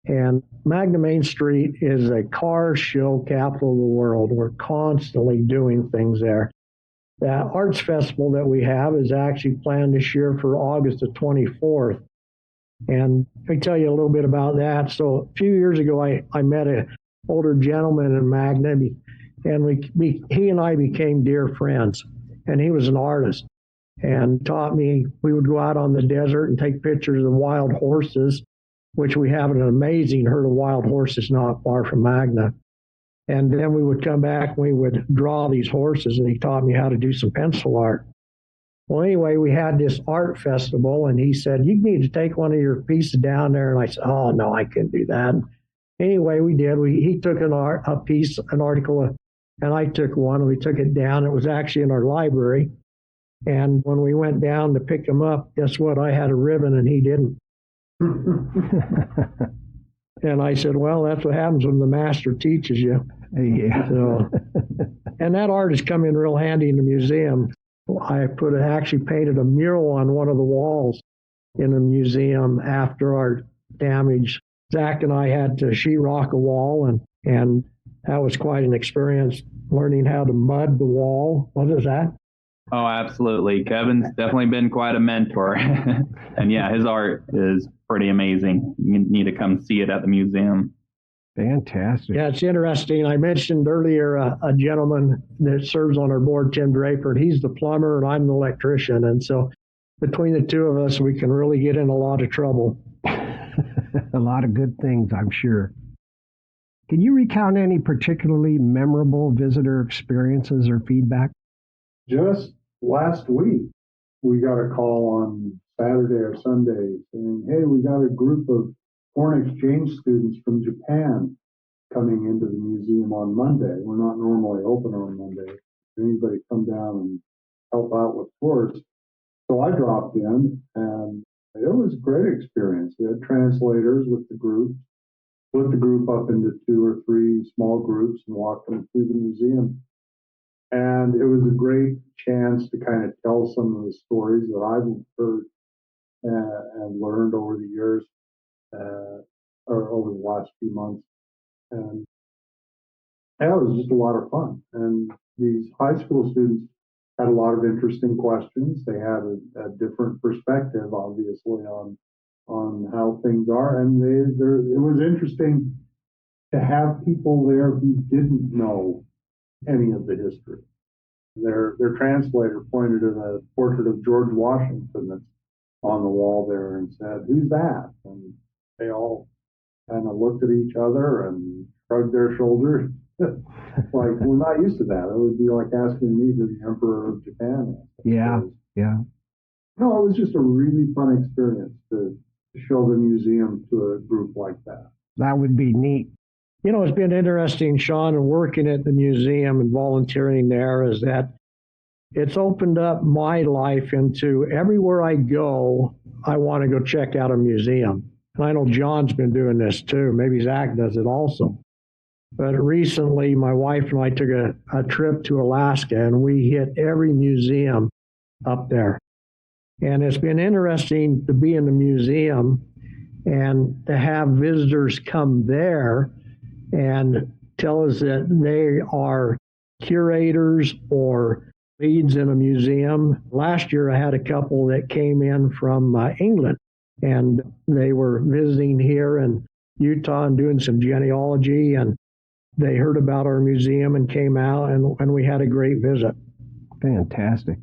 And Magna Main Street is a car show capital of the world. We're constantly doing things there. That arts festival that we have is actually planned this year for August the 24th. And I tell you a little bit about that. So a few years ago, I met an older gentleman in Magna, and he and I became dear friends. And he was an artist and taught me, we would go out on the desert and take pictures of wild horses, which we have an amazing herd of wild horses not far from Magna. And then we would come back and we would draw these horses, and he taught me how to do some pencil art. Well, anyway, we had this art festival, and he said, you need to take one of your pieces down there. And I said, oh, no, I couldn't do that. Anyway, we did. He took an article, and I took one, and we took it down. It was actually in our library. And when we went down to pick him up, guess what? I had a ribbon, and he didn't. And I said, well, that's what happens when the master teaches you. Yeah. So, and that art has come in real handy in the museum. I actually painted a mural on one of the walls in the museum after our damage. Zach and I had to sheetrock a wall, and that was quite an experience, learning how to mud the wall. What is that? Oh, absolutely. Kevin's definitely been quite a mentor. And yeah, his art is pretty amazing. You need to come see it at the museum. Fantastic. Yeah, it's interesting. I mentioned earlier a gentleman that serves on our board, Tim Draper. He's the plumber and I'm the electrician. And so between the two of us, we can really get in a lot of trouble. A lot of good things, I'm sure. Can you recount any particularly memorable visitor experiences or feedback? Just last week, we got a call on Saturday or Sunday saying, hey, we got a group of foreign exchange students from Japan coming into the museum on Monday. We're not normally open on Monday. Anybody come down and help out with tours? So I dropped in, and it was a great experience. We had translators with the group, split the group up into 2 or 3 small groups and walked them through the museum. And it was a great chance to kind of tell some of the stories that I've heard and learned over the years, or over the last few months. And yeah, it was just a lot of fun. And these high school students had a lot of interesting questions. They had a different perspective, obviously, on how things are. And it was interesting to have people there who didn't know any of the history. Their translator pointed at a portrait of George Washington that's on the wall there and said, who's that? And they all kind of looked at each other and shrugged their shoulders. Like, we're not used to that. It would be like asking me who the Emperor of Japan is. Yeah. No, it was just a really fun experience to show the museum to a group like that. That would be neat. You know, it's been interesting, Sean, and working at the museum and volunteering there is that it's opened up my life into everywhere I go, I want to go check out a museum. And I know John's been doing this too. Maybe Zach does it also. But recently, my wife and I took a trip to Alaska, and we hit every museum up there. And it's been interesting to be in the museum and to have visitors come there and tell us that they are curators or leads in a museum. Last year, I had a couple that came in from England, and they were visiting here in Utah and doing some genealogy, and they heard about our museum and came out, and we had a great visit. Fantastic.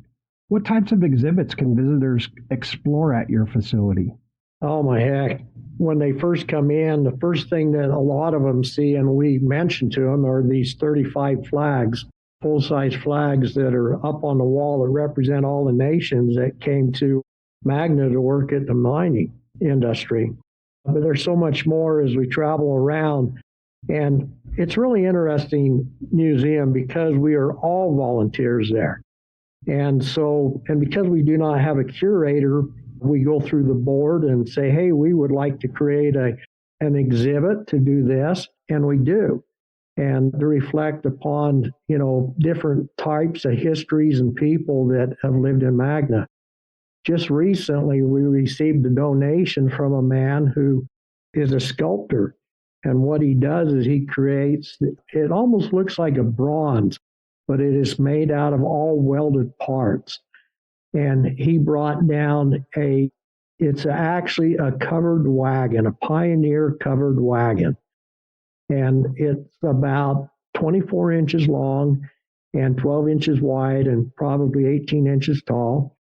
What types of exhibits can visitors explore at your facility? Oh, my heck. When they first come in, the first thing that a lot of them see, and we mention to them, are these 35 flags, full-size flags that are up on the wall that represent all the nations that came to Magna to work at the mining industry. But there's so much more as we travel around. And it's really interesting museum because we are all volunteers there. And because we do not have a curator, we go through the board and say, hey, we would like to create an exhibit to do this, and we do. And to reflect upon, different types of histories and people that have lived in Magna. Just recently, we received a donation from a man who is a sculptor. And what he does is he creates, it almost looks like a bronze, but it is made out of all welded parts. And he brought down it's actually a covered wagon, a Pioneer covered wagon. And it's about 24 inches long and 12 inches wide and probably 18 inches tall.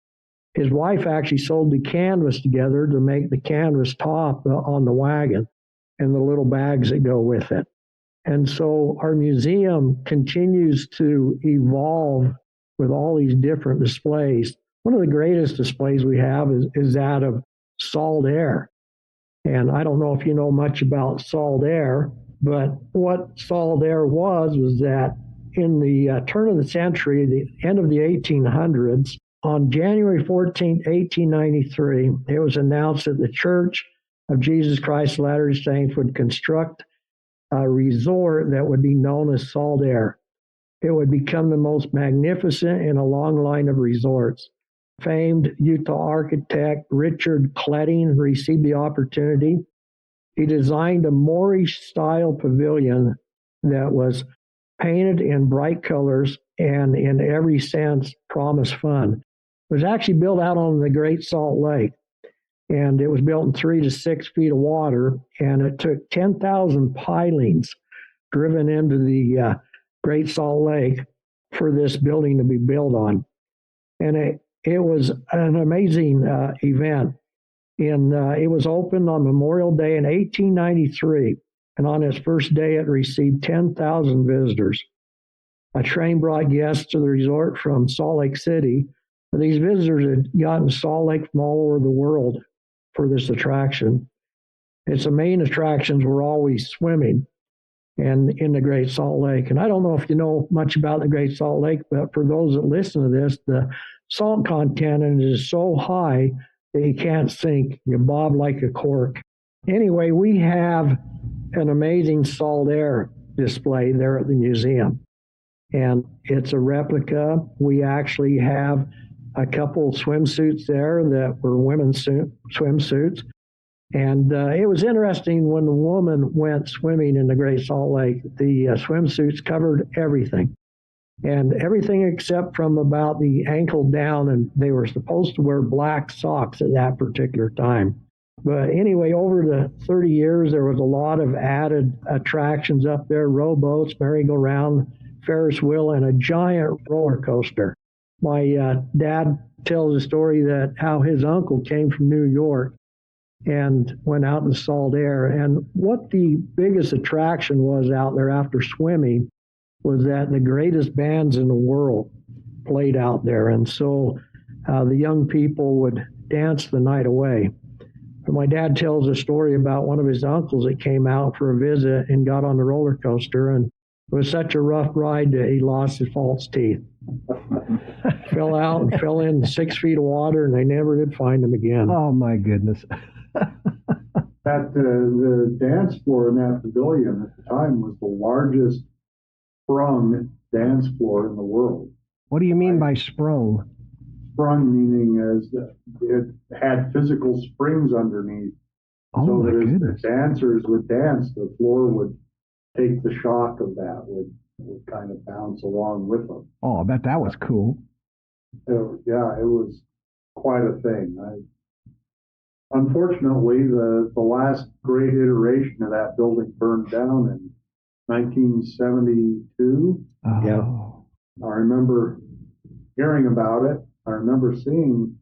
His wife actually sewed the canvas together to make the canvas top on the wagon and the little bags that go with it. And so our museum continues to evolve with all these different displays. One of the greatest displays we have is that of salt air. And I don't know if you know much about salt air, but what salt air was that in the turn of the century, the end of the 1800s, on January 14, 1893, it was announced that the Church of Jesus Christ of Latter-day Saints would construct a resort that would be known as Salt Air. It would become the most magnificent in a long line of resorts. Famed Utah architect Richard Cletting received the opportunity. He designed a Moorish-style pavilion that was painted in bright colors and in every sense promised fun. It was actually built out on the Great Salt Lake, and it was built in 3 to 6 feet of water, and it took 10,000 pilings driven into the Great Salt Lake for this building to be built on. And it was an amazing event. It was opened on Memorial Day in 1893, and on its first day, it received 10,000 visitors. A train brought guests to the resort from Salt Lake City. These visitors had gotten to Salt Lake from all over the world for this attraction. Its main attractions were always swimming and in the Great Salt Lake. And I don't know if you know much about the Great Salt Lake, but for those that listen to this, the salt content in it is so high that you can't sink. You bob like a cork. Anyway, we have an amazing salt air display there at the museum. And it's a replica. We actually have a couple swimsuits there that were women's swimsuits. And it was interesting when the woman went swimming in the Great Salt Lake, the swimsuits covered everything. And everything except from about the ankle down, and they were supposed to wear black socks at that particular time. But anyway, over the 30 years, there was a lot of added attractions up there, rowboats, merry-go-round, Ferris wheel, and a giant roller coaster. My dad tells a story that how his uncle came from New York and went out in the salt air. And what the biggest attraction was out there after swimming was that the greatest bands in the world played out there. And so the young people would dance the night away. And my dad tells a story about one of his uncles that came out for a visit and got on the roller coaster. And it was such a rough ride that he lost his false teeth. Fell out and fell in 6 feet of water, and they never did find him again. Oh, my goodness. At the dance floor in that pavilion at the time was the largest sprung dance floor in the world. What do you mean by sprung? Sprung meaning as it had physical springs underneath. Oh, so my that as goodness. the dancers would dance, the floor would take the shock of that, would kind of bounce along with them. Oh, I bet that was cool. Yeah, it was quite a thing. Unfortunately, the last great iteration of that building burned down in 1972. Oh. Yeah. I remember hearing about it. I remember seeing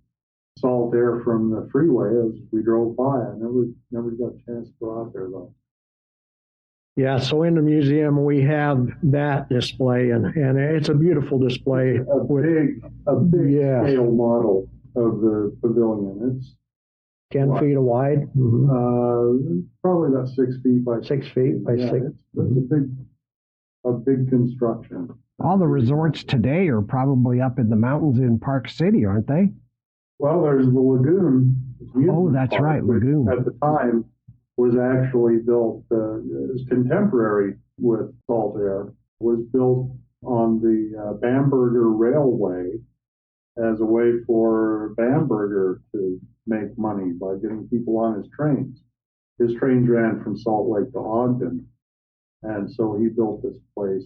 salt air from the freeway as we drove by. I never got a chance to go out there though. Yeah, so in the museum we have that display, and it's a beautiful display. A big yeah, scale model of the pavilion. It's 10 feet wide. Mm-hmm. Probably about 6 feet by 6 feet by 6. It's a big construction. All the resorts today are probably up in the mountains in Park City, aren't they? Well, there's the lagoon. Oh, that's Park, right, lagoon. At the time was actually built as contemporary with salt air, was built on the Bamberger Railway as a way for Bamberger to make money by getting people on his trains. His trains ran from Salt Lake to Ogden, and so he built this place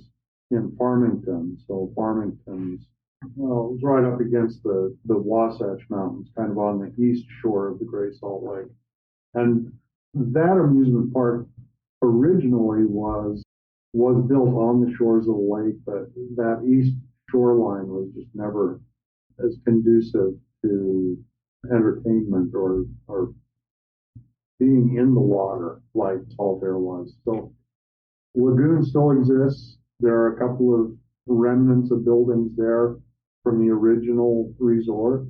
in Farmington. So Farmington's, well, it was right up against the Wasatch Mountains, kind of on the east shore of the Great Salt Lake. And that amusement park originally was built on the shores of the lake, but that east shoreline was just never as conducive to entertainment or being in the water like salt air was. So lagoon still exists. There are a couple of remnants of buildings there from the original resort.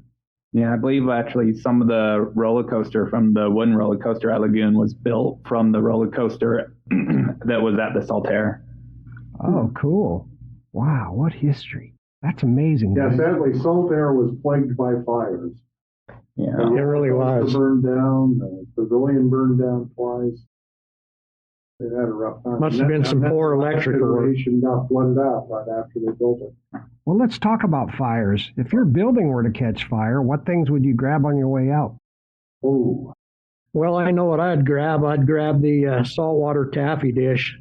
Yeah, I believe actually some of the roller coaster from the wooden roller coaster at Lagoon was built from the roller coaster that was at the Saltaire. Oh, cool. Wow, what history. That's amazing. Yeah, man. sadly, Saltaire was plagued by fires. Yeah, It really was. Burned down. The pavilion burned down twice. They had a rough time. Must have been some poor electrical work. Iteration got flooded out right after they built it. Well, let's talk about fires. If your building were to catch fire, what things would you grab on your way out? Oh, Well, I know what I'd grab. I'd grab the saltwater taffy dish.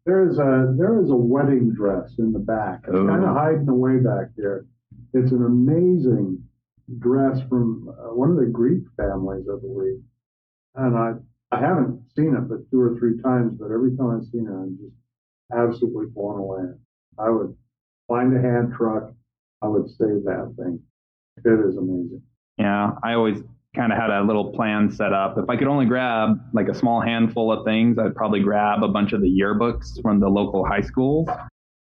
there is a wedding dress in the back. It's kind of hiding away back there. It's an amazing dress from one of the Greek families, I believe. And I haven't seen it but 2 or 3 times, but every time I've seen it, I'm just absolutely blown away. I would find a hand truck. I would save that thing. It is amazing. yeah. I always kind of had a little plan set up. If I could only grab like a small handful of things, I'd probably grab a bunch of the yearbooks from the local high schools.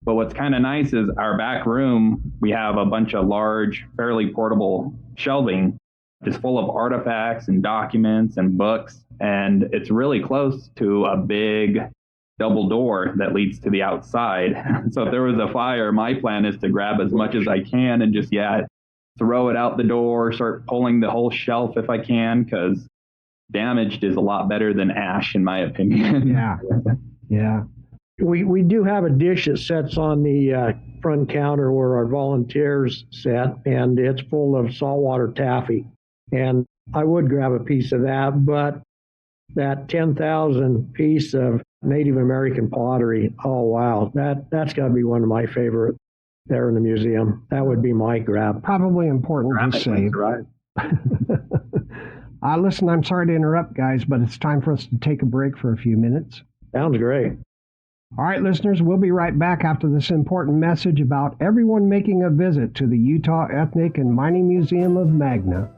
But what's kind of nice is our back room, we have a bunch of large, fairly portable shelving, just full of artifacts and documents and books. And it's really close to a big double door that leads to the outside. So if there was a fire, my plan is to grab as much as I can and just, throw it out the door, start pulling the whole shelf if I can, because damaged is a lot better than ash, in my opinion. Yeah. Yeah. We do have a dish that sits on the front counter where our volunteers sit, and it's full of saltwater taffy. And I would grab a piece of that, but that 10,000 piece of Native American pottery, oh wow, that's got to be one of my favorite there in the museum. That would be my grab. Probably important to save. Right. Listen, I'm sorry to interrupt, guys, but it's time for us to take a break for a few minutes. Sounds great. All right, listeners, we'll be right back after this important message about everyone making a visit to the Utah Ethnic and Mining Museum of Magna.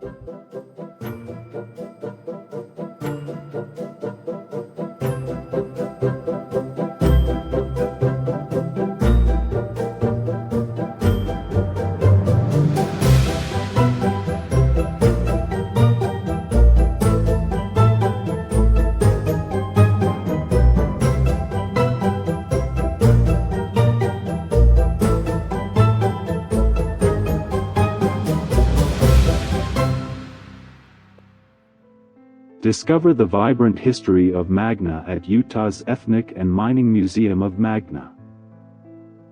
Discover the vibrant history of Magna at Utah's Ethnic and Mining Museum of Magna.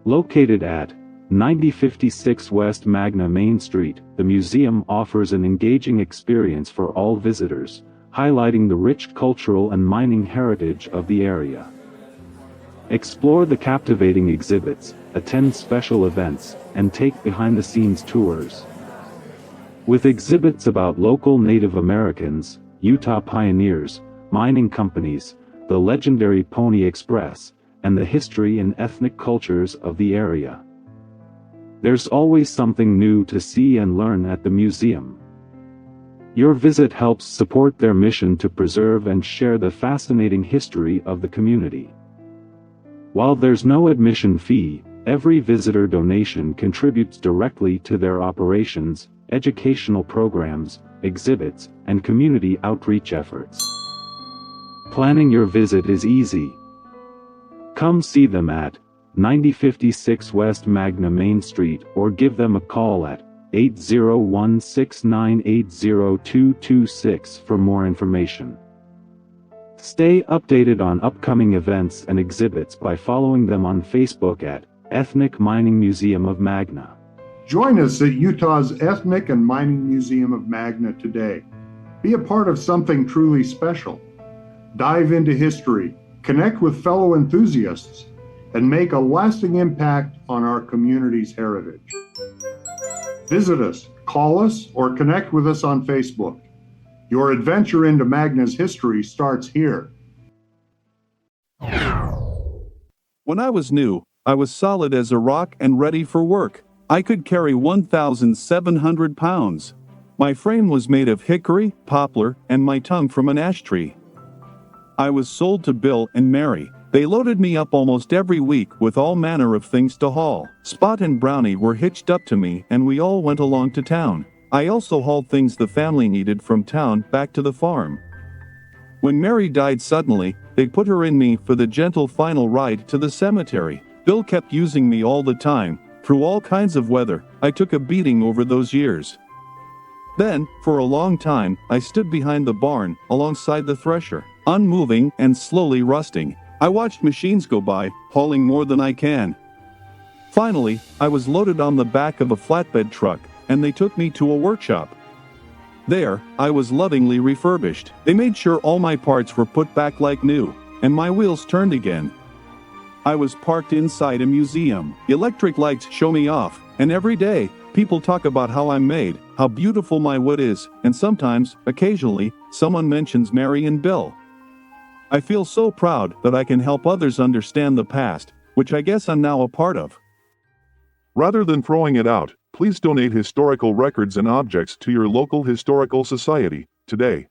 Located at 9056 West Magna Main Street, the museum offers an engaging experience for all visitors, highlighting the rich cultural and mining heritage of the area. Explore the captivating exhibits, attend special events, and take behind-the-scenes tours. With exhibits about local Native Americans, Utah pioneers, mining companies, the legendary Pony Express, and the history and ethnic cultures of the area. There's always something new to see and learn at the museum. Your visit helps support their mission to preserve and share the fascinating history of the community. While there's no admission fee, every visitor donation contributes directly to their operations, educational programs, exhibits, and community outreach efforts. Planning your visit is easy. Come see them at 9056 West Magna Main Street or give them a call at 801-698-0226 for more information. Stay updated on upcoming events and exhibits by following them on Facebook at Ethnic Mining Museum of Magna. Join us at Utah's Ethnic and Mining Museum of Magna today. Be a part of something truly special. Dive into history, connect with fellow enthusiasts, and make a lasting impact on our community's heritage. Visit us, call us, or connect with us on Facebook. Your adventure into Magna's history starts here. When I was new, I was solid as a rock and ready for work. I could carry 1,700 pounds. My frame was made of hickory, poplar, and my tongue from an ash tree. I was sold to Bill and Mary, They loaded me up almost every week with all manner of things to haul. Spot and Brownie were hitched up to me and we all went along to town. I also hauled things the family needed from town back to the farm. When Mary died suddenly, they put her in me for the gentle final ride to the cemetery. Bill kept using me all the time, through all kinds of weather. I took a beating over those years. Then, for a long time, I stood behind the barn, alongside the thresher, unmoving and slowly rusting. I watched machines go by, hauling more than I can. Finally, I was loaded on the back of a flatbed truck, and they took me to a workshop. There, I was lovingly refurbished. They made sure all my parts were put back like new, and my wheels turned again. I was parked inside a museum. Electric lights show me off, and every day, people talk about how I'm made, how beautiful my wood is, and sometimes, occasionally, someone mentions Mary and Bill. I feel so proud that I can help others understand the past, which I guess I'm now a part of. Rather than throwing it out, please donate historical records and objects to your local historical society today.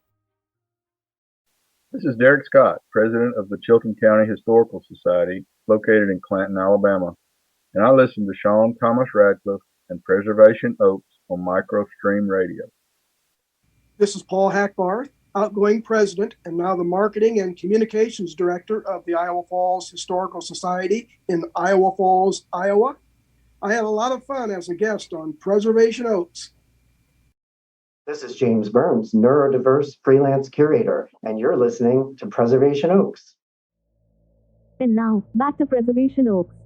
This is Derek Scott, President of the Chilton County Historical Society, located in Clanton, Alabama, and I listen to Sean Thomas Radcliff and Preservation Oaks on Microstream Radio. This is Paul Hackbarth, outgoing president and now the marketing and communications director of the Iowa Falls Historical Society in Iowa Falls, Iowa. I had a lot of fun as a guest on Preservation Oaks. This is James Burns, neurodiverse freelance curator, and you're listening to Preservation Oaks. And now, back to Preservation Oaks.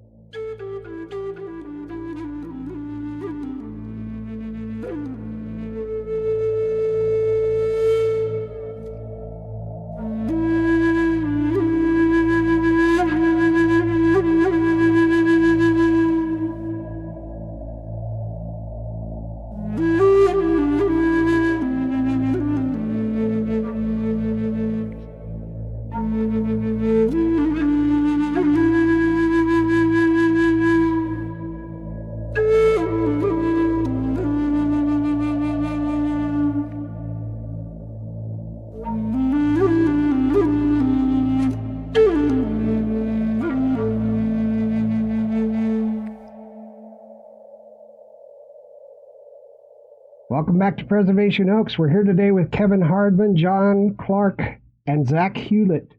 Welcome back to Preservation Oaks. We're here today with Kevin Hardman, Jon Clark, and Zach Hewett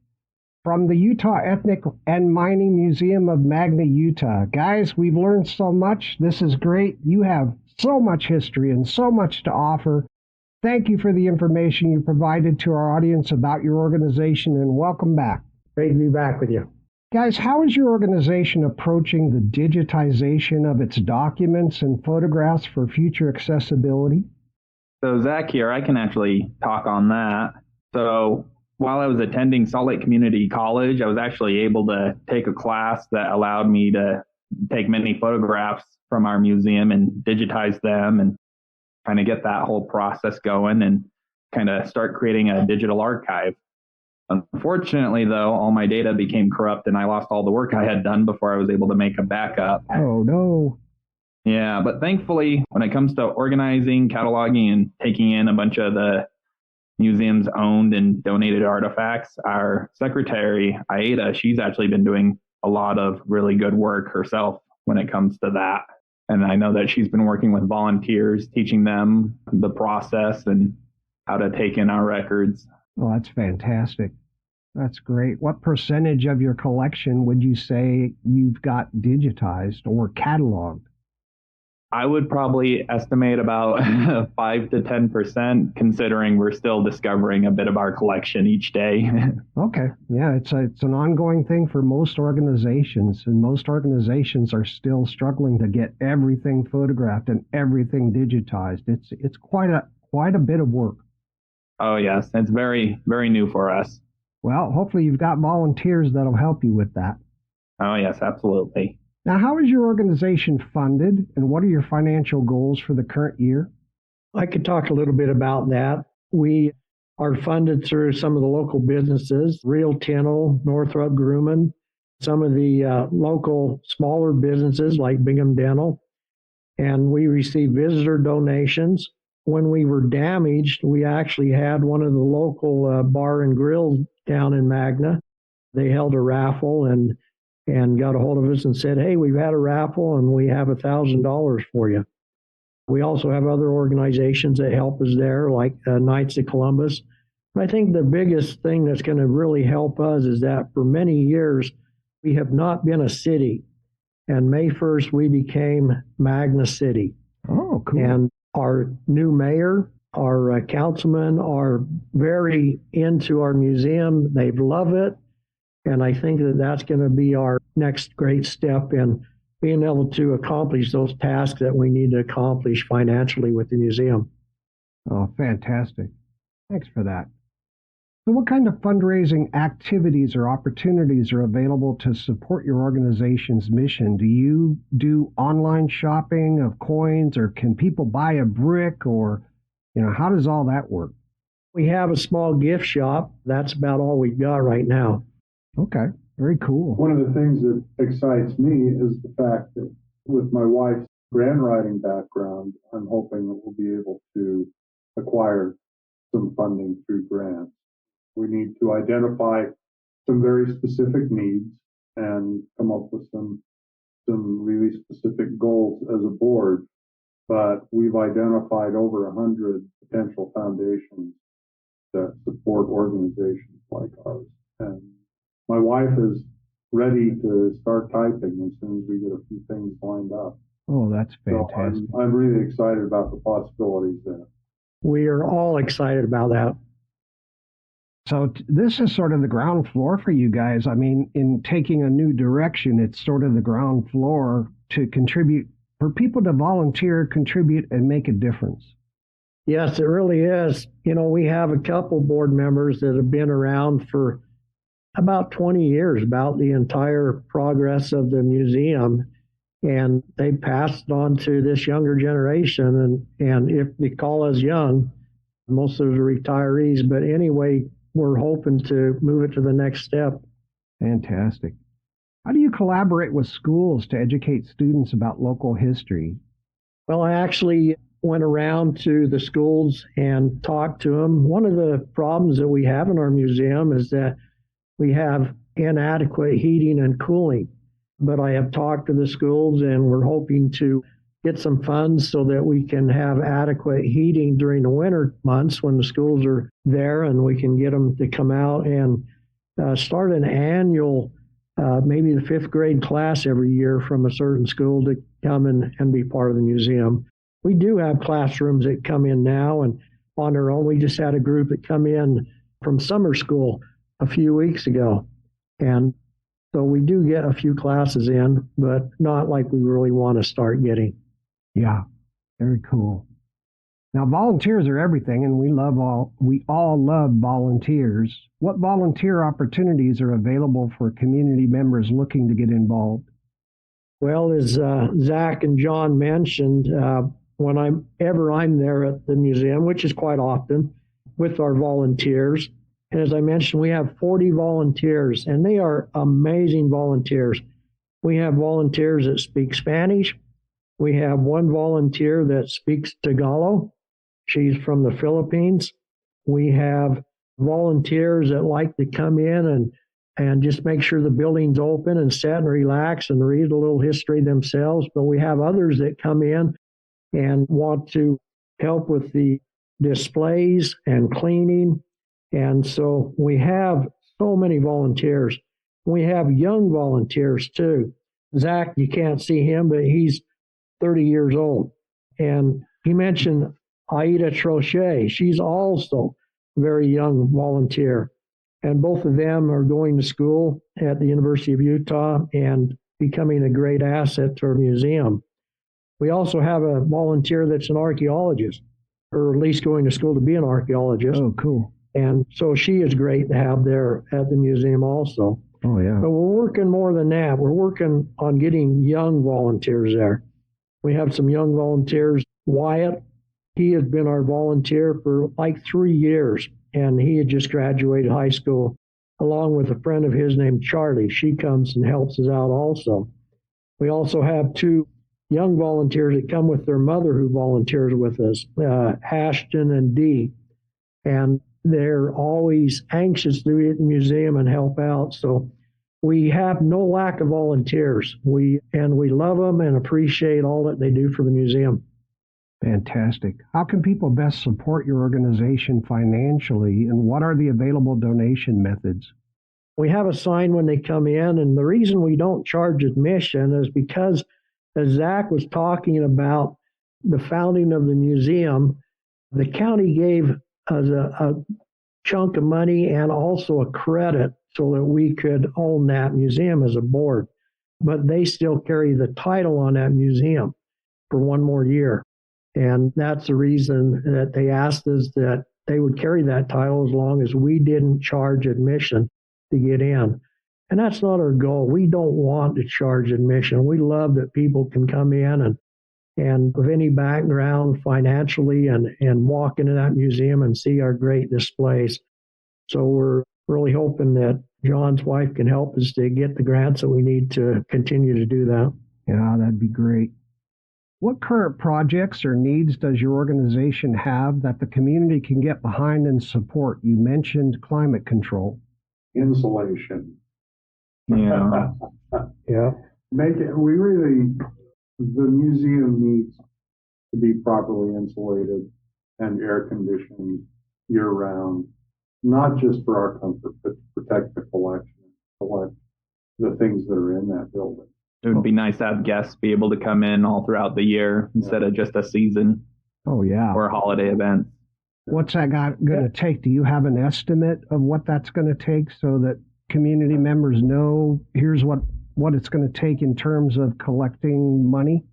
from the Utah Ethnic and Mining Museum of Magna, Utah. Guys, we've learned so much. This is great. You have so much history and so much to offer. Thank you for the information you provided to our audience about your organization, and welcome back. Great to be back with you. Guys, how is your organization approaching the digitization of its documents and photographs for future accessibility? So Zach here, I can actually talk on that. So while I was attending Salt Lake Community College, I was actually able to take a class that allowed me to take many photographs from our museum and digitize them and kind of get that whole process going and kind of start creating a digital archive. Unfortunately, though, all my data became corrupt and I lost all the work I had done before I was able to make a backup. Oh, no. Yeah, but thankfully, when it comes to organizing, cataloging, and taking in a bunch of the museum's owned and donated artifacts, our secretary, Aida, she's actually been doing a lot of really good work herself when it comes to that. And I know that she's been working with volunteers, teaching them the process and how to take in our records. Well, that's fantastic. That's great. What percentage of your collection would you say you've got digitized or cataloged? I would probably estimate about 5 to 10%, considering we're still discovering a bit of our collection each day. Okay. Yeah, it's an ongoing thing for most organizations, and most organizations are still struggling to get everything photographed and everything digitized. It's quite a bit of work. Oh, yes. It's very, very new for us. Well, hopefully you've got volunteers that'll help you with that. Oh, yes, absolutely. Now, how is your organization funded, and what are your financial goals for the current year? I could talk a little bit about that. We are funded through some of the local businesses, Real Tinnell, Northrop Grumman, some of the local smaller businesses like Bingham Dental, and we receive visitor donations. When we were damaged, we actually had one of the local bar and grill down in Magna They held a raffle and got a hold of us and said, hey, we've had a raffle and we have $1,000 for you. We also have other organizations that help us there, like Knights of Columbus. I think the biggest thing that's going to really help us is that for many years, we have not been a city. And May 1st, we became Magna City. Oh, cool. And our new mayor, our councilmen are very into our museum. They love it. And I think that that's going to be our next great step in being able to accomplish those tasks that we need to accomplish financially with the museum. Oh, fantastic. Thanks for that. So what kind of fundraising activities or opportunities are available to support your organization's mission? Do you do online shopping of coins, or can people buy a brick, or, how does all that work? We have a small gift shop. That's about all we've got right now. Okay, very cool. One of the things that excites me is the fact that with my wife's grant writing background, I'm hoping that we'll be able to acquire some funding through grants. We need to identify some very specific needs and come up with some really specific goals as a board. But we've identified over 100 potential foundations that support organizations like ours. And my wife is ready to start typing as soon as we get a few things lined up. Oh, that's fantastic. So I'm really excited about the possibilities there. We are all excited about that. So this is sort of the ground floor for you guys. I mean, in taking a new direction, it's sort of the ground floor to contribute, for people to volunteer, contribute, and make a difference. Yes, it really is. We have a couple board members that have been around for about 20 years, about the entire progress of the museum. And they passed on to this younger generation. And if they call us young, most of us are retirees. But anyway, we're hoping to move it to the next step. Fantastic. How do you collaborate with schools to educate students about local history? Well, I actually went around to the schools and talked to them. One of the problems that we have in our museum is that we have inadequate heating and cooling. But I have talked to the schools, and we're hoping to get some funds so that we can have adequate heating during the winter months when the schools are there, and we can get them to come out and start an annual, maybe the 5th grade class every year from a certain school to come and be part of the museum. We do have classrooms that come in now and on their own. We just had a group that come in from summer school a few weeks ago. And so we do get a few classes in, but not like we really want to start getting. Yeah, very cool. Now, volunteers are everything, and we all love volunteers. What volunteer opportunities are available for community members looking to get involved? Well, as Zach and John mentioned, when I'm there at the museum, which is quite often, with our volunteers, and as I mentioned, we have 40 volunteers, and they are amazing volunteers. We have volunteers that speak Spanish. We have one volunteer that speaks Tagalog. She's from the Philippines. We have volunteers that like to come in and just make sure the building's open and sit and relax and read a little history themselves. But we have others that come in and want to help with the displays and cleaning. And so we have so many volunteers. We have young volunteers too. Zach, you can't see him, but he's 30 years old. And he mentioned Aida Trochet. She's also a very young volunteer. And both of them are going to school at the University of Utah and becoming a great asset to our museum. We also have a volunteer that's an archaeologist, or at least going to school to be an archaeologist. Oh, cool. And so she is great to have there at the museum also. Oh, yeah. But we're working more than that. We're working on getting young volunteers there. We have some young volunteers. Wyatt, he has been our volunteer for like 3 years, and he had just graduated high school, along with a friend of his named Charlie. She comes and helps us out also. We also have 2 young volunteers that come with their mother who volunteers with us, Ashton and Dee. And they're always anxious to be at the museum and help out. So we have no lack of volunteers. We love them and appreciate all that they do for the museum. Fantastic. How can people best support your organization financially, and what are the available donation methods? We have a sign when they come in, and the reason we don't charge admission is because, as Zach was talking about the founding of the museum, the county gave us a chunk of money and also a credit so that we could own that museum as a board. But they still carry the title on that museum for one more year. And that's the reason that they asked us that they would carry that title as long as we didn't charge admission to get in. And that's not our goal. We don't want to charge admission. We love that people can come in and with any background financially and walk into that museum and see our great displays. So we're really hoping that John's wife can help us to get the grants that we need to continue to do that. Yeah, that'd be great. What current projects or needs does your organization have that the community can get behind and support? You mentioned climate control. Insulation. Yeah. Yeah. The museum needs to be properly insulated and air conditioned year round, not just for our comfort, but to protect the collection, collect the things that are in that building. It would be nice to have guests be able to come in all throughout the year instead of just a season. Oh, yeah. Or holiday events. What's that going to take? Do you have an estimate of what that's going to take so that community members know here's what it's going to take in terms of collecting money?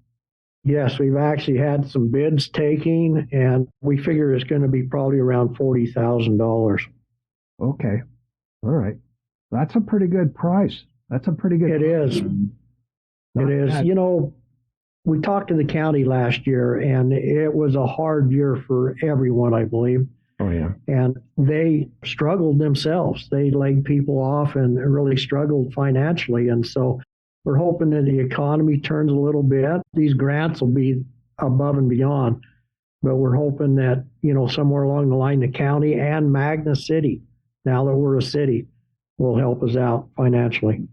Yes, we've actually had some bids taken, and we figure it's going to be probably around $40,000. Okay. All right. That's a pretty good price. That's a pretty good It price. is. It is. You know, we talked to the county last year, and it was a hard year for everyone, I believe. Oh, yeah. And they struggled themselves. They laid people off and really struggled financially. And so we're hoping that the economy turns a little bit. These grants will be above and beyond. But we're hoping that, you know, somewhere along the line, the county and Magna City, now that we're a city, will help us out financially.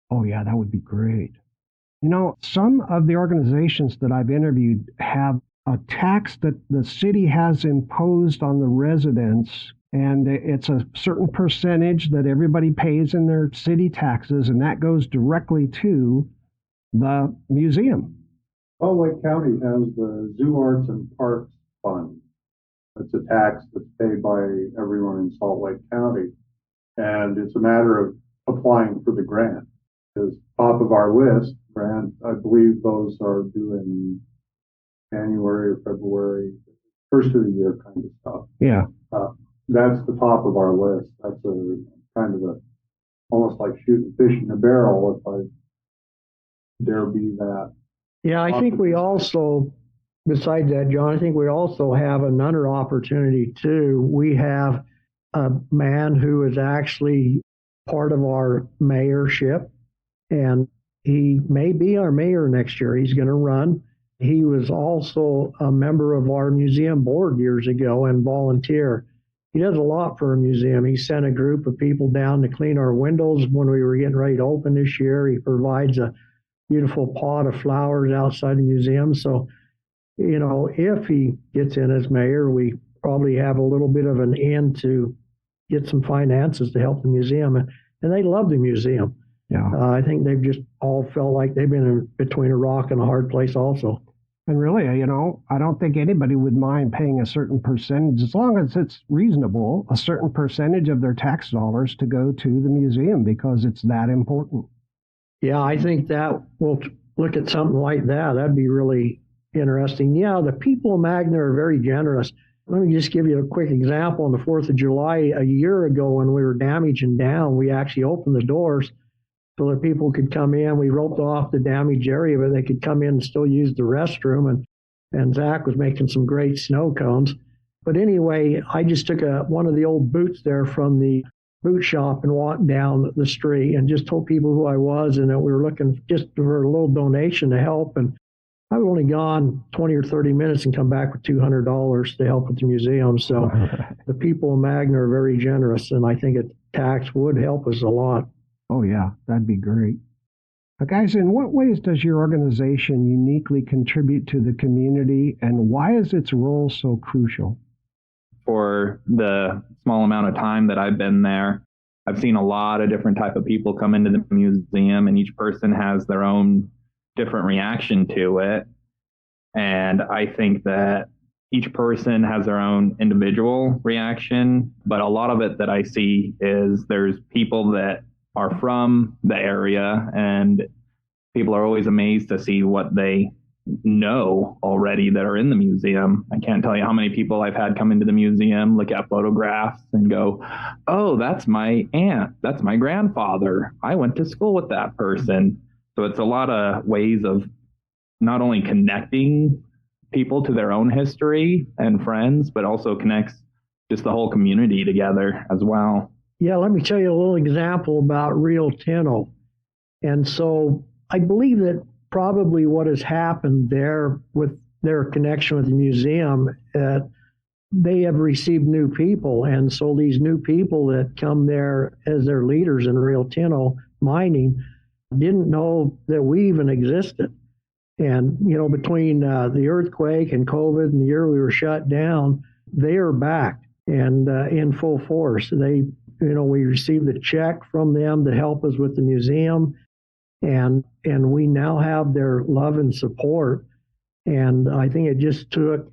Oh, yeah, that would be great. You know, some of the organizations that I've interviewed have a tax that the city has imposed on the residents, and it's a certain percentage that everybody pays in their city taxes, and that goes directly to the museum. Salt Lake County has the Zoo Arts and Parks Fund. It's a tax that's paid by everyone in Salt Lake County, and it's a matter of applying for the grant. It's top of our list. Grant, I believe those are due in January or February, first of the year kind of stuff. Yeah. That's the top of our list. That's a kind of almost like shooting fish in a barrel, if I dare be that. Yeah, I think we also, besides that, John, I think we also have another opportunity too. We have a man who is actually part of our mayorship, and he may be our mayor next year. He's going to run. He was also a member of our museum board years ago and volunteer. He does a lot for our museum. He sent a group of people down to clean our windows when we were getting ready to open this year. He provides a beautiful pot of flowers outside the museum. So, you know, if he gets in as mayor, we probably have a little bit of an in to get some finances to help the museum. And they love the museum. Yeah. I think they've just all felt like they've been in between a rock and a hard place also. And really, you know, I don't think anybody would mind paying a certain percentage, as long as it's reasonable, a certain percentage of their tax dollars to go to the museum, because it's that important. Yeah, I think that we'll look at something like that. That'd be really interesting. Yeah, the people of Magna are very generous. Let me just give you a quick example. On the 4th of July, a year ago, when we were damaging down, we actually opened the doors so that people could come in. We roped off the damaged area, but they could come in and still use the restroom. And Zach was making some great snow cones. But anyway, I just took one of the old boots there from the boot shop and walked down the street and just told people who I was and that we were looking just for a little donation to help. And I've only gone 20 or 30 minutes and come back with $200 to help with the museum. So the people in Magna are very generous, and I think a tax would help us a lot. Oh, yeah, that'd be great. Guys, in what ways does your organization uniquely contribute to the community, and why is its role so crucial? For the small amount of time that I've been there, I've seen a lot of different type of people come into the museum, and each person has their own different reaction to it. And I think that each person has their own individual reaction, but a lot of it that I see is there's people that are from the area, and people are always amazed to see what they know already that are in the museum. I can't tell you how many people I've had come into the museum, look at photographs and go, oh, that's my aunt, that's my grandfather, I went to school with that person. So it's a lot of ways of not only connecting people to their own history and friends, but also connects just the whole community together as well. Yeah, let me tell you a little example about Rio Tinto. And so I believe that probably what has happened there with their connection with the museum, they have received new people. And so these new people that come there as their leaders in Rio Tinto mining didn't know that we even existed. And, you know, between the earthquake and COVID and the year we were shut down, they are back and in full force. We received a check from them to help us with the museum, and we now have their love and support. And I think it just took,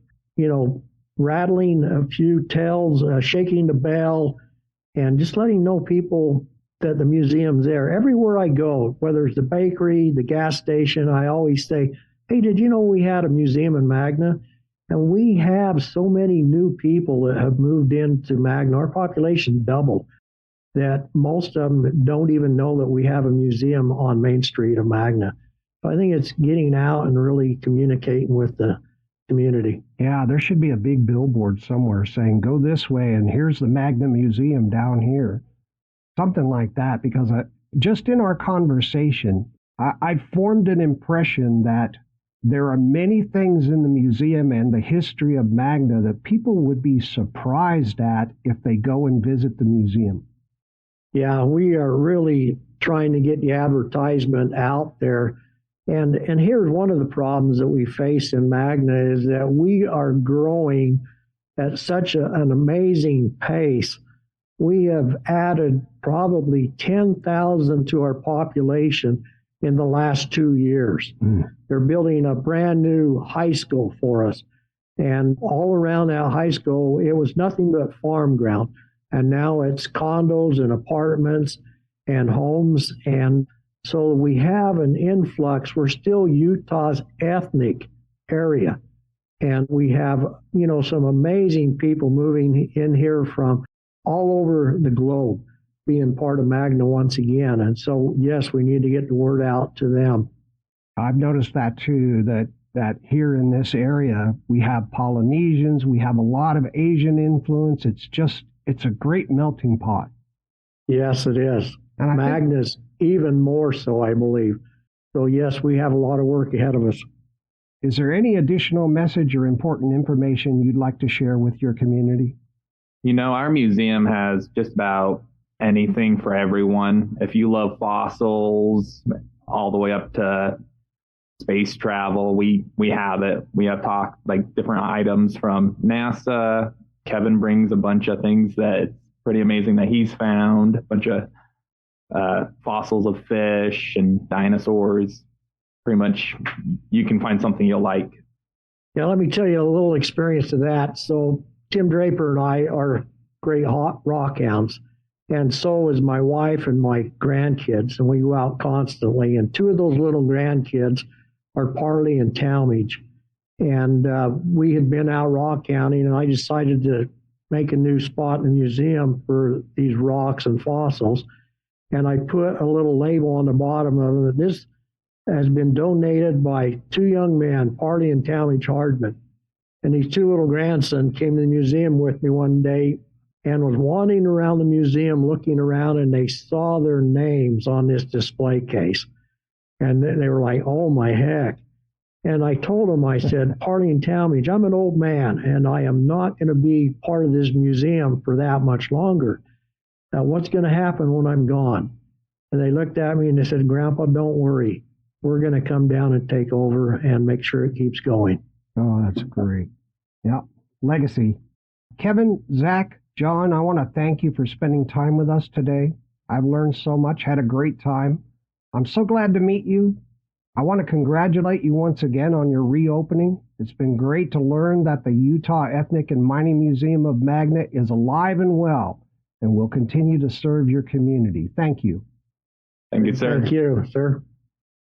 rattling a few tails, shaking the bell, and just letting know people that the museum's there. Everywhere I go, whether it's the bakery, the gas station, I always say, hey, did you know we had a museum in Magna? And we have so many new people that have moved into Magna. Our population doubled, that most of them don't even know that we have a museum on Main Street of Magna. So I think it's getting out and really communicating with the community. Yeah, there should be a big billboard somewhere saying, go this way, and here's the Magna Museum down here. Something like that, because just in our conversation, I formed an impression that there are many things in the museum and the history of Magna that people would be surprised at if they go and visit the museum. Yeah, we are really trying to get the advertisement out there. And here's one of the problems that we face in Magna is that we are growing at such an amazing pace. We have added probably 10,000 to our population in the last 2 years. They're building a brand new high school for us. And all around that high school, it was nothing but farm ground. And now it's condos and apartments and homes. And so we have an influx. We're still Utah's ethnic area. And we have, some amazing people moving in here from all over the globe, being part of Magna once again. And so, yes, we need to get the word out to them. I've noticed that too, that here in this area, we have Polynesians, we have a lot of Asian influence. It's a great melting pot. Yes, it is. And Magna's even more so, I believe. So, yes, we have a lot of work ahead of us. Is there any additional message or important information you'd like to share with your community? Our museum has just about anything for everyone. If you love fossils, all the way up to space travel, we have it. We have different items from NASA. Kevin brings a bunch of things that's pretty amazing that he's found, a bunch of fossils of fish and dinosaurs. Pretty much you can find something you'll like. Yeah, let me tell you a little experience of that. So Tim Draper and I are great rock hounds, and so is my wife and my grandkids, and we go out constantly. And two of those little grandkids are Parley and Talmadge. And we had been out rock hounding, and I decided to make a new spot in the museum for these rocks and fossils. And I put a little label on the bottom of it. This has been donated by two young men, Parley and Talmadge Hardman. And these two little grandsons came to the museum with me one day and was wandering around the museum looking around, and they saw their names on this display case. And they were like, oh my heck. And I told him, I said, Parting Talmadge, I'm an old man and I am not going to be part of this museum for that much longer. Now, what's going to happen when I'm gone? And they looked at me and they said, Grandpa, don't worry. We're going to come down and take over and make sure it keeps going. Oh, that's great. Yeah, legacy. Kevin, Zach, John, I want to thank you for spending time with us today. I've learned so much, had a great time. I'm so glad to meet you. I want to congratulate you once again on your reopening. It's been great to learn that the Utah Ethnic and Mining Museum of Magna is alive and well and will continue to serve your community. Thank you. Thank you, sir. Thank you, sir.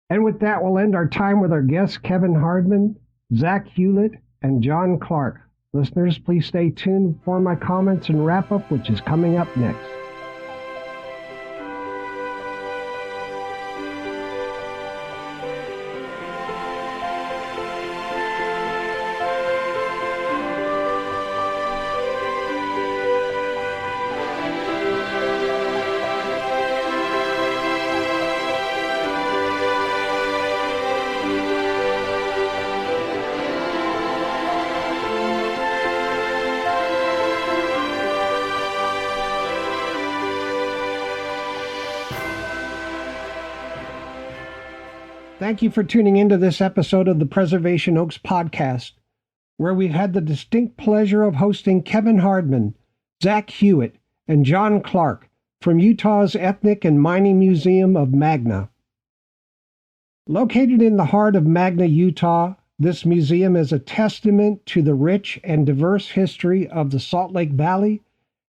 And with that, we'll end our time with our guests, Kevin Hardman, Zach Hewett, and Jon Clark. Listeners, please stay tuned for my comments and wrap-up, which is coming up next. Thank you for tuning into this episode of the Preservation Oaks podcast, where we've had the distinct pleasure of hosting Kevin Hardman, Zach Hewett, and Jon Clark from Utah's Ethnic and Mining Museum of Magna. Located in the heart of Magna, Utah, this museum is a testament to the rich and diverse history of the Salt Lake Valley,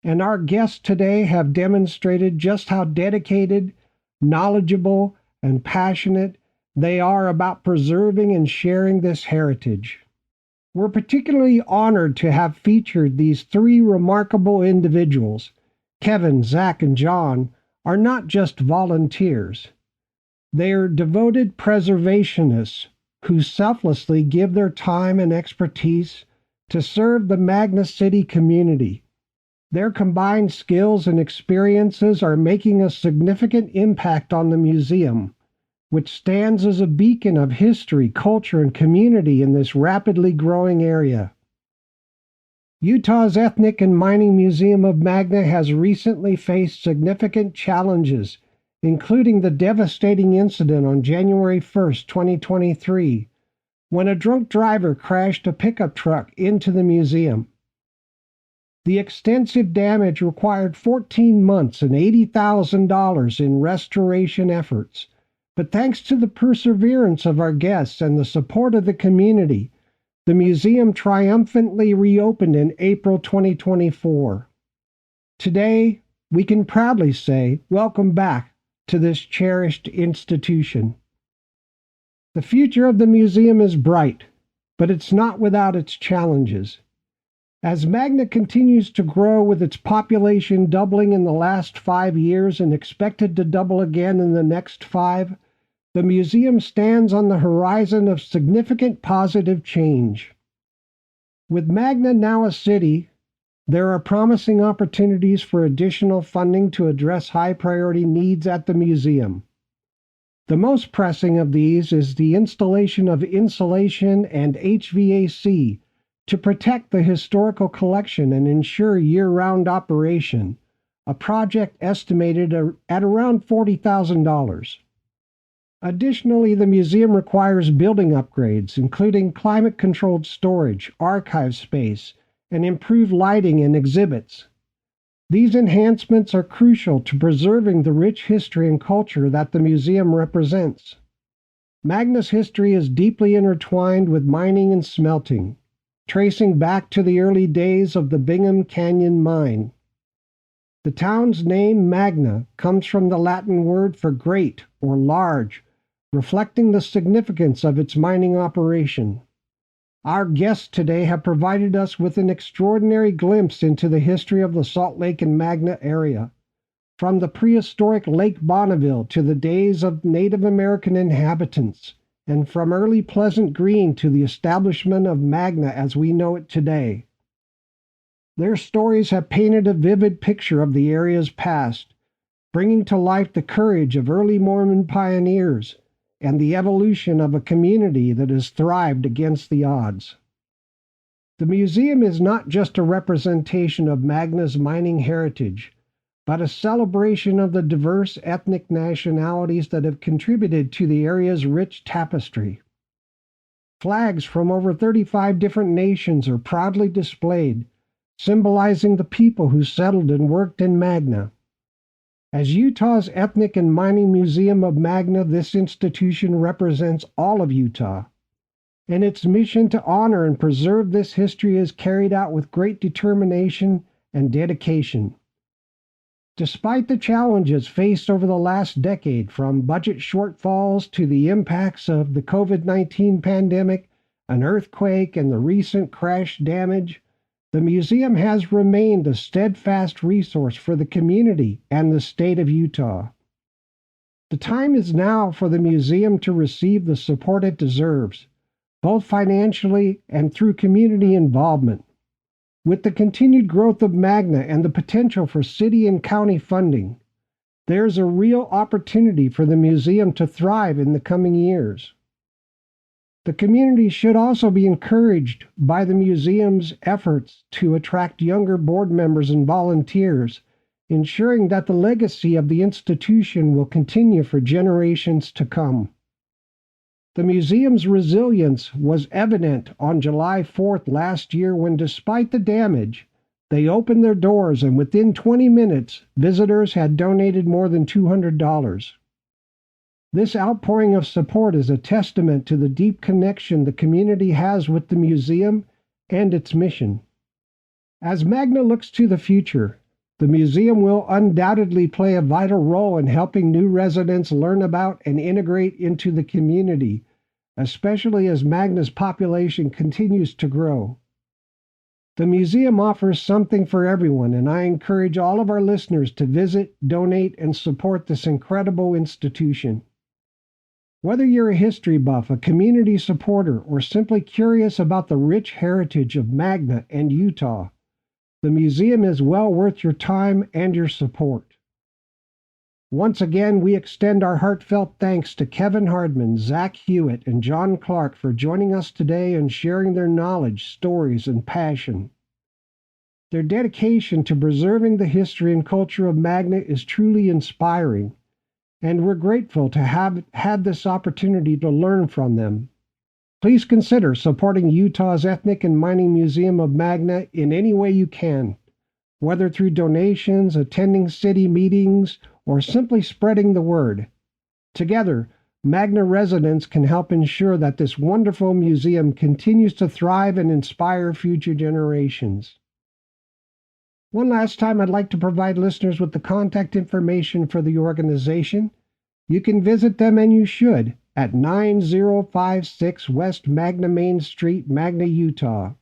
and our guests today have demonstrated just how dedicated, knowledgeable, and passionate they are about preserving and sharing this heritage. We're particularly honored to have featured these three remarkable individuals. Kevin, Zach, and John are not just volunteers. They are devoted preservationists who selflessly give their time and expertise to serve the Magna City community. Their combined skills and experiences are making a significant impact on the museum, which stands as a beacon of history, culture, and community in this rapidly growing area. Utah's Ethnic and Mining Museum of Magna has recently faced significant challenges, including the devastating incident on January 1st, 2023, when a drunk driver crashed a pickup truck into the museum. The extensive damage required 14 months and $80,000 in restoration efforts. But thanks to the perseverance of our guests and the support of the community, the museum triumphantly reopened in April 2024. Today, we can proudly say, welcome back to this cherished institution. The future of the museum is bright, but it's not without its challenges. As Magna continues to grow with its population doubling in the last 5 years and expected to double again in the next 5, the museum stands on the horizon of significant positive change. With Magna now a city, there are promising opportunities for additional funding to address high-priority needs at the museum. The most pressing of these is the installation of insulation and HVAC to protect the historical collection and ensure year-round operation, a project estimated at around $40,000. Additionally, the museum requires building upgrades, including climate-controlled storage, archive space, and improved lighting in exhibits. These enhancements are crucial to preserving the rich history and culture that the museum represents. Magna's history is deeply intertwined with mining and smelting, tracing back to the early days of the Bingham Canyon mine. The town's name, Magna, comes from the Latin word for great or large, reflecting the significance of its mining operation. Our guests today have provided us with an extraordinary glimpse into the history of the Salt Lake and Magna area, from the prehistoric Lake Bonneville to the days of Native American inhabitants, and from early Pleasant Green to the establishment of Magna as we know it today. Their stories have painted a vivid picture of the area's past, bringing to life the courage of early Mormon pioneers and the evolution of a community that has thrived against the odds. The museum is not just a representation of Magna's mining heritage, but a celebration of the diverse ethnic nationalities that have contributed to the area's rich tapestry. Flags from over 35 different nations are proudly displayed, symbolizing the people who settled and worked in Magna. As Utah's Ethnic and Mining Museum of Magna, this institution represents all of Utah, and its mission to honor and preserve this history is carried out with great determination and dedication. Despite the challenges faced over the last decade, from budget shortfalls to the impacts of the COVID-19 pandemic, an earthquake, and the recent crash damage, the museum has remained a steadfast resource for the community and the state of Utah. The time is now for the museum to receive the support it deserves, both financially and through community involvement. With the continued growth of Magna and the potential for city and county funding, there's a real opportunity for the museum to thrive in the coming years. The community should also be encouraged by the museum's efforts to attract younger board members and volunteers, ensuring that the legacy of the institution will continue for generations to come. The museum's resilience was evident on July 4th last year when, despite the damage, they opened their doors and within 20 minutes, visitors had donated more than $200. This outpouring of support is a testament to the deep connection the community has with the museum and its mission. As Magna looks to the future, the museum will undoubtedly play a vital role in helping new residents learn about and integrate into the community, especially as Magna's population continues to grow. The museum offers something for everyone, and I encourage all of our listeners to visit, donate, and support this incredible institution. Whether you're a history buff, a community supporter, or simply curious about the rich heritage of Magna and Utah, the museum is well worth your time and your support. Once again, we extend our heartfelt thanks to Kevin Hardman, Zach Hewett, and Jon Clark for joining us today and sharing their knowledge, stories, and passion. Their dedication to preserving the history and culture of Magna is truly inspiring, and we're grateful to have had this opportunity to learn from them. Please consider supporting Utah's Ethnic and Mining Museum of Magna in any way you can, whether through donations, attending city meetings, or simply spreading the word. Together, Magna residents can help ensure that this wonderful museum continues to thrive and inspire future generations. One last time, I'd like to provide listeners with the contact information for the organization. You can visit them, and you should, at 9056 West Magna Main Street, Magna, Utah.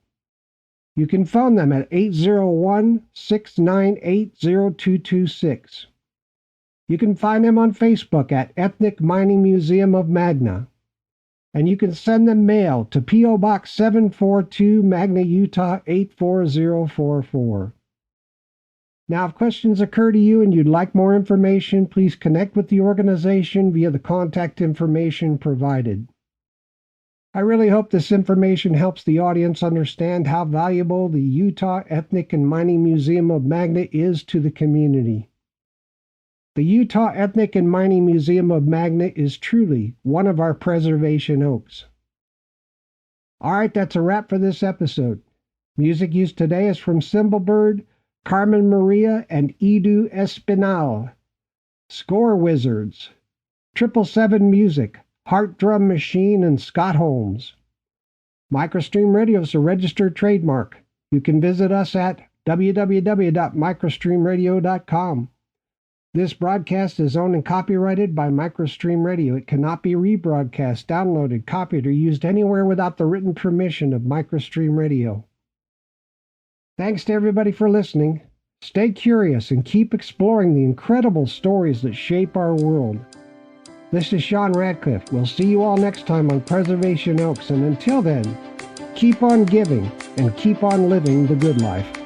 You can phone them at 801-698-0226. You can find them on Facebook at Ethnic Mining Museum of Magna. And you can send them mail to P.O. Box 742, Magna, Utah 84044. Now, if questions occur to you and you'd like more information, please connect with the organization via the contact information provided. I really hope this information helps the audience understand how valuable the Utah Ethnic and Mining Museum of Magna is to the community. The Utah Ethnic and Mining Museum of Magna is truly one of our preservation oaks. All right, that's a wrap for this episode. Music used today is from Cymbalbird, Carmen Maria, and Edu Espinal. Score Wizards, 777 Music, Heart Drum Machine, and Scott Holmes. Microstream Radio is a registered trademark. You can visit us at www.microstreamradio.com. This broadcast is owned and copyrighted by Microstream Radio. It cannot be rebroadcast, downloaded, copied, or used anywhere without the written permission of Microstream Radio. Thanks to everybody for listening. Stay curious and keep exploring the incredible stories that shape our world. This is Sean Radcliff. We'll see you all next time on Preservation Oaks, and until then, keep on giving and keep on living the good life.